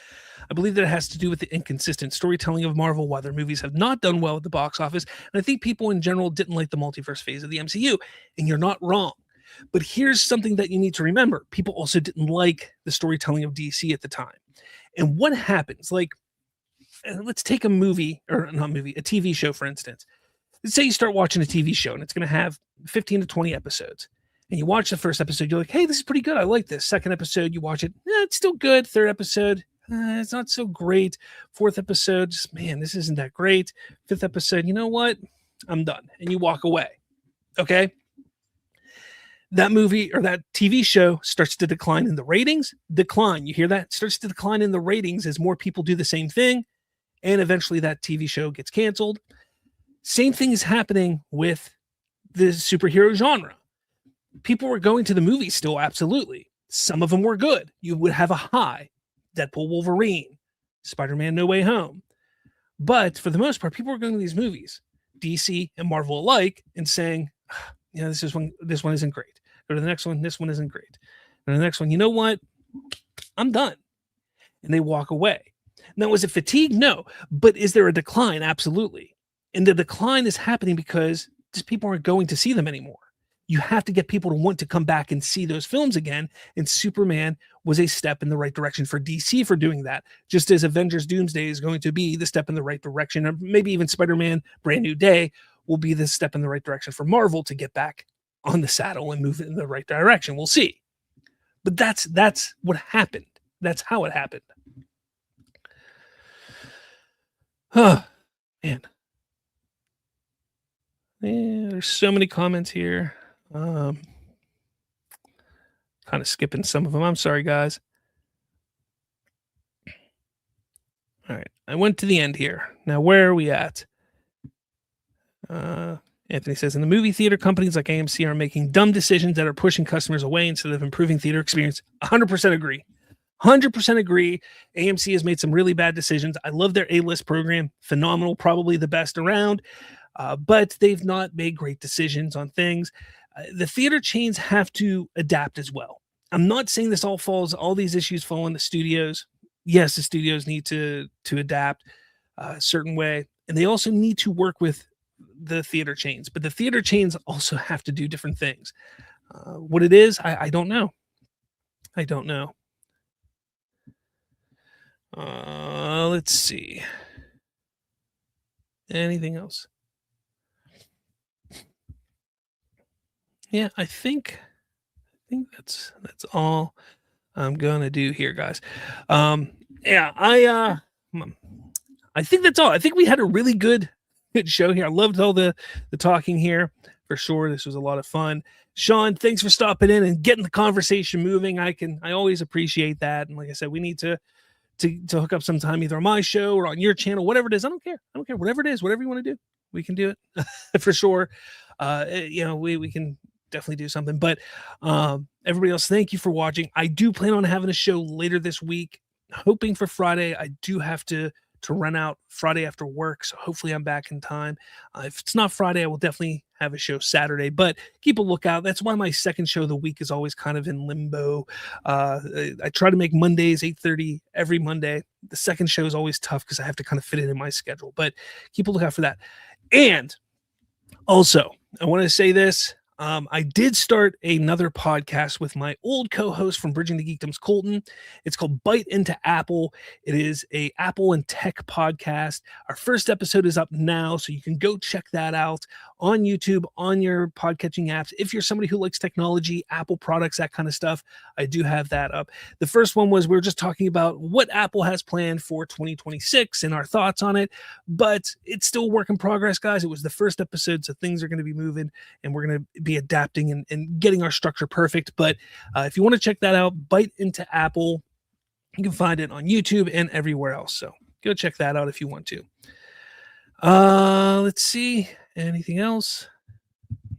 I believe that it has to do with the inconsistent storytelling of Marvel, why their movies have not done well at the box office. And I think people in general didn't like the multiverse phase of the MCU. And you're not wrong. But here's something that you need to remember. People also didn't like the storytelling of DC at the time. And what happens? Like, let's take a TV show, for instance. Let's say you start watching a TV show and it's going to have 15 to 20 episodes. And you watch the first episode, you're like, hey, this is pretty good. I like this. Second episode, you watch it. It's still good. Third episode, it's not so great. Fourth episode, man, this isn't that great. Fifth episode, you know what? I'm done. And you walk away. Okay? That movie or that TV show starts to decline in the ratings. You hear that? Starts to decline in the ratings as more people do the same thing. And eventually that TV show gets canceled. Same thing is happening with the superhero genre. People were going to the movies still, absolutely. Some of them were good. You would have a high. Deadpool, Wolverine, Spider-Man No Way Home. But for the most part, people were going to these movies. DC and Marvel alike and saying, this one isn't great. Go to the next one. This one isn't great. And the next one, you know what? I'm done. And they walk away. Now, is it fatigue? No. But is there a decline? Absolutely. And the decline is happening because just people aren't going to see them anymore. You have to get people to want to come back and see those films again. And Superman was a step in the right direction for DC for doing that, just as Avengers Doomsday is going to be the step in the right direction, or maybe even Spider-Man Brand New Day will be the step in the right direction for Marvel to get back on the saddle and move in the right direction. We'll see. But that's what happened. That's how it happened. Oh, man. Yeah, there's so many comments here. Kind of skipping some of them. I'm sorry, guys. All right. I went to the end here. Now, where are we at? Anthony says, in the movie theater, companies like AMC are making dumb decisions that are pushing customers away instead of improving theater experience. 100% agree. 100% agree. AMC has made some really bad decisions. I love their A-list program. Phenomenal. Probably the best around. But they've not made great decisions on things. The theater chains have to adapt as well. I'm not saying all these issues fall on the studios. Yes, the studios need to adapt a certain way. And they also need to work with the theater chains. But the theater chains also have to do different things. What it is, I don't know. I don't know. Let's see. Anything else? Yeah, I think that's all I'm gonna do here, guys. Yeah, I think that's all. I think we had a really good show here. I loved all the talking here for sure. This was a lot of fun. Sean, thanks for stopping in and getting the conversation moving. I always appreciate that. And like I said, we need to hook up sometime either on my show or on your channel, whatever it is. I don't care. Whatever it is, whatever you want to do, we can do it for sure. We can definitely do something, but everybody else, thank you for watching. I do plan on having a show later this week, hoping for Friday. I do have to run out Friday after work, so hopefully I'm back in time. If it's not Friday, I will definitely have a show Saturday, but keep a lookout. That's why my second show of the week is always kind of in limbo. I try to make Mondays 8:30 every Monday. The second show is always tough because I have to kind of fit it in my schedule, but keep a lookout for that. And also, I want to say this. I did start another podcast with my old co-host from Bridging the Geekdoms, Colton. It's called Bite into Apple. It is a Apple and tech podcast. Our first episode is up now, so you can go check that out on YouTube, on your podcatching apps. If you're somebody who likes technology, Apple products, that kind of stuff, I do have that up. The first one was we were just talking about what Apple has planned for 2026 and our thoughts on it, but it's still a work in progress, guys. It was the first episode, so things are going to be moving, and we're going to be adapting and getting our structure perfect. But if you want to check that out, Bite into Apple, you can find it on YouTube and everywhere else. So go check that out if you want to. Let's see. Anything else?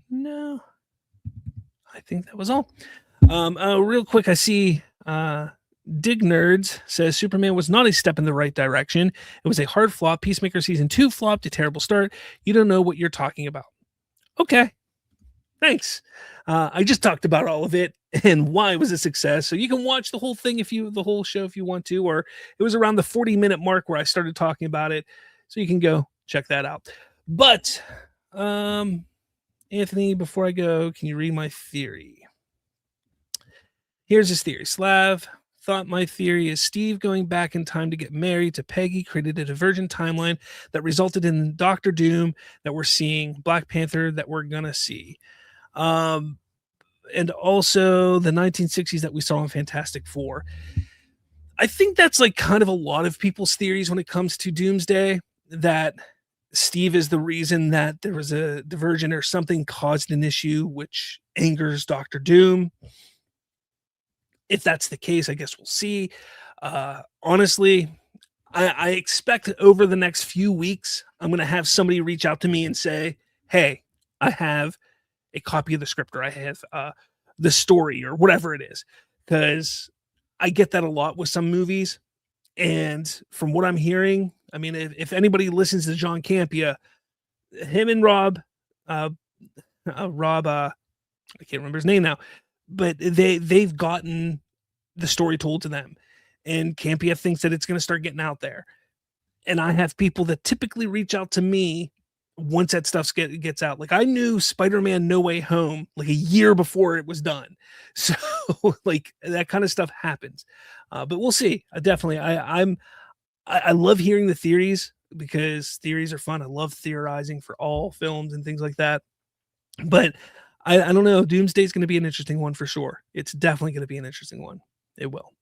No. I think that was all. Real quick, I see Dig Nerds says Superman was not a step in the right direction. It was a hard flop. Peacemaker season 2 flopped, a terrible start. You don't know what you're talking about. Okay. Thanks. I just talked about all of it and why it was a success. So you can watch the whole thing the whole show if you want to, or it was around the 40-minute mark where I started talking about it. So you can go check that out. But Anthony, before I go, can you read my theory? Here's his theory. Slav thought my theory is Steve going back in time to get married to Peggy created a divergent timeline that resulted in Doctor Doom that we're seeing, Black Panther that we're gonna see. And also the 1960s that we saw in Fantastic Four. I think that's like kind of a lot of people's theories when it comes to Doomsday, that Steve is the reason that there was a diversion or something caused an issue which angers Doctor Doom. If that's the case, I guess we'll see. Honestly, I expect over the next few weeks, I'm going to have somebody reach out to me and say, hey, I have a copy of the script, or I have the story, or whatever it is. Because I get that a lot with some movies. And from what I'm hearing, I mean, if anybody listens to John Campea, him and Rob, I can't remember his name now, but they've gotten the story told to them, and Campia thinks that it's going to start getting out there. And I have people that typically reach out to me once that stuff gets out. Like I knew Spider-Man No Way Home like a year before it was done. So like that kind of stuff happens. But we'll see. I love hearing the theories because theories are fun. I love theorizing for all films and things like that. But I don't know. Doomsday is going to be an interesting one for sure. It's definitely going to be an interesting one. It will.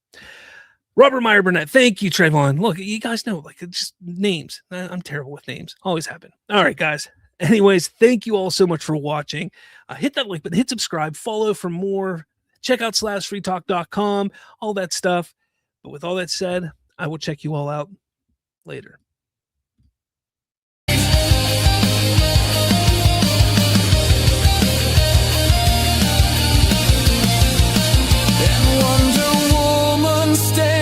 Robert Meyer Burnett. Thank you, Trayvon. Look, you guys know, like, it's just names. I'm terrible with names. Always happen. All right, guys. Anyways, thank you all so much for watching. Hit that like button, hit subscribe, follow for more. Check out /freetalk.com, all that stuff. But with all that said, I will check you all out later. Wonder Woman stay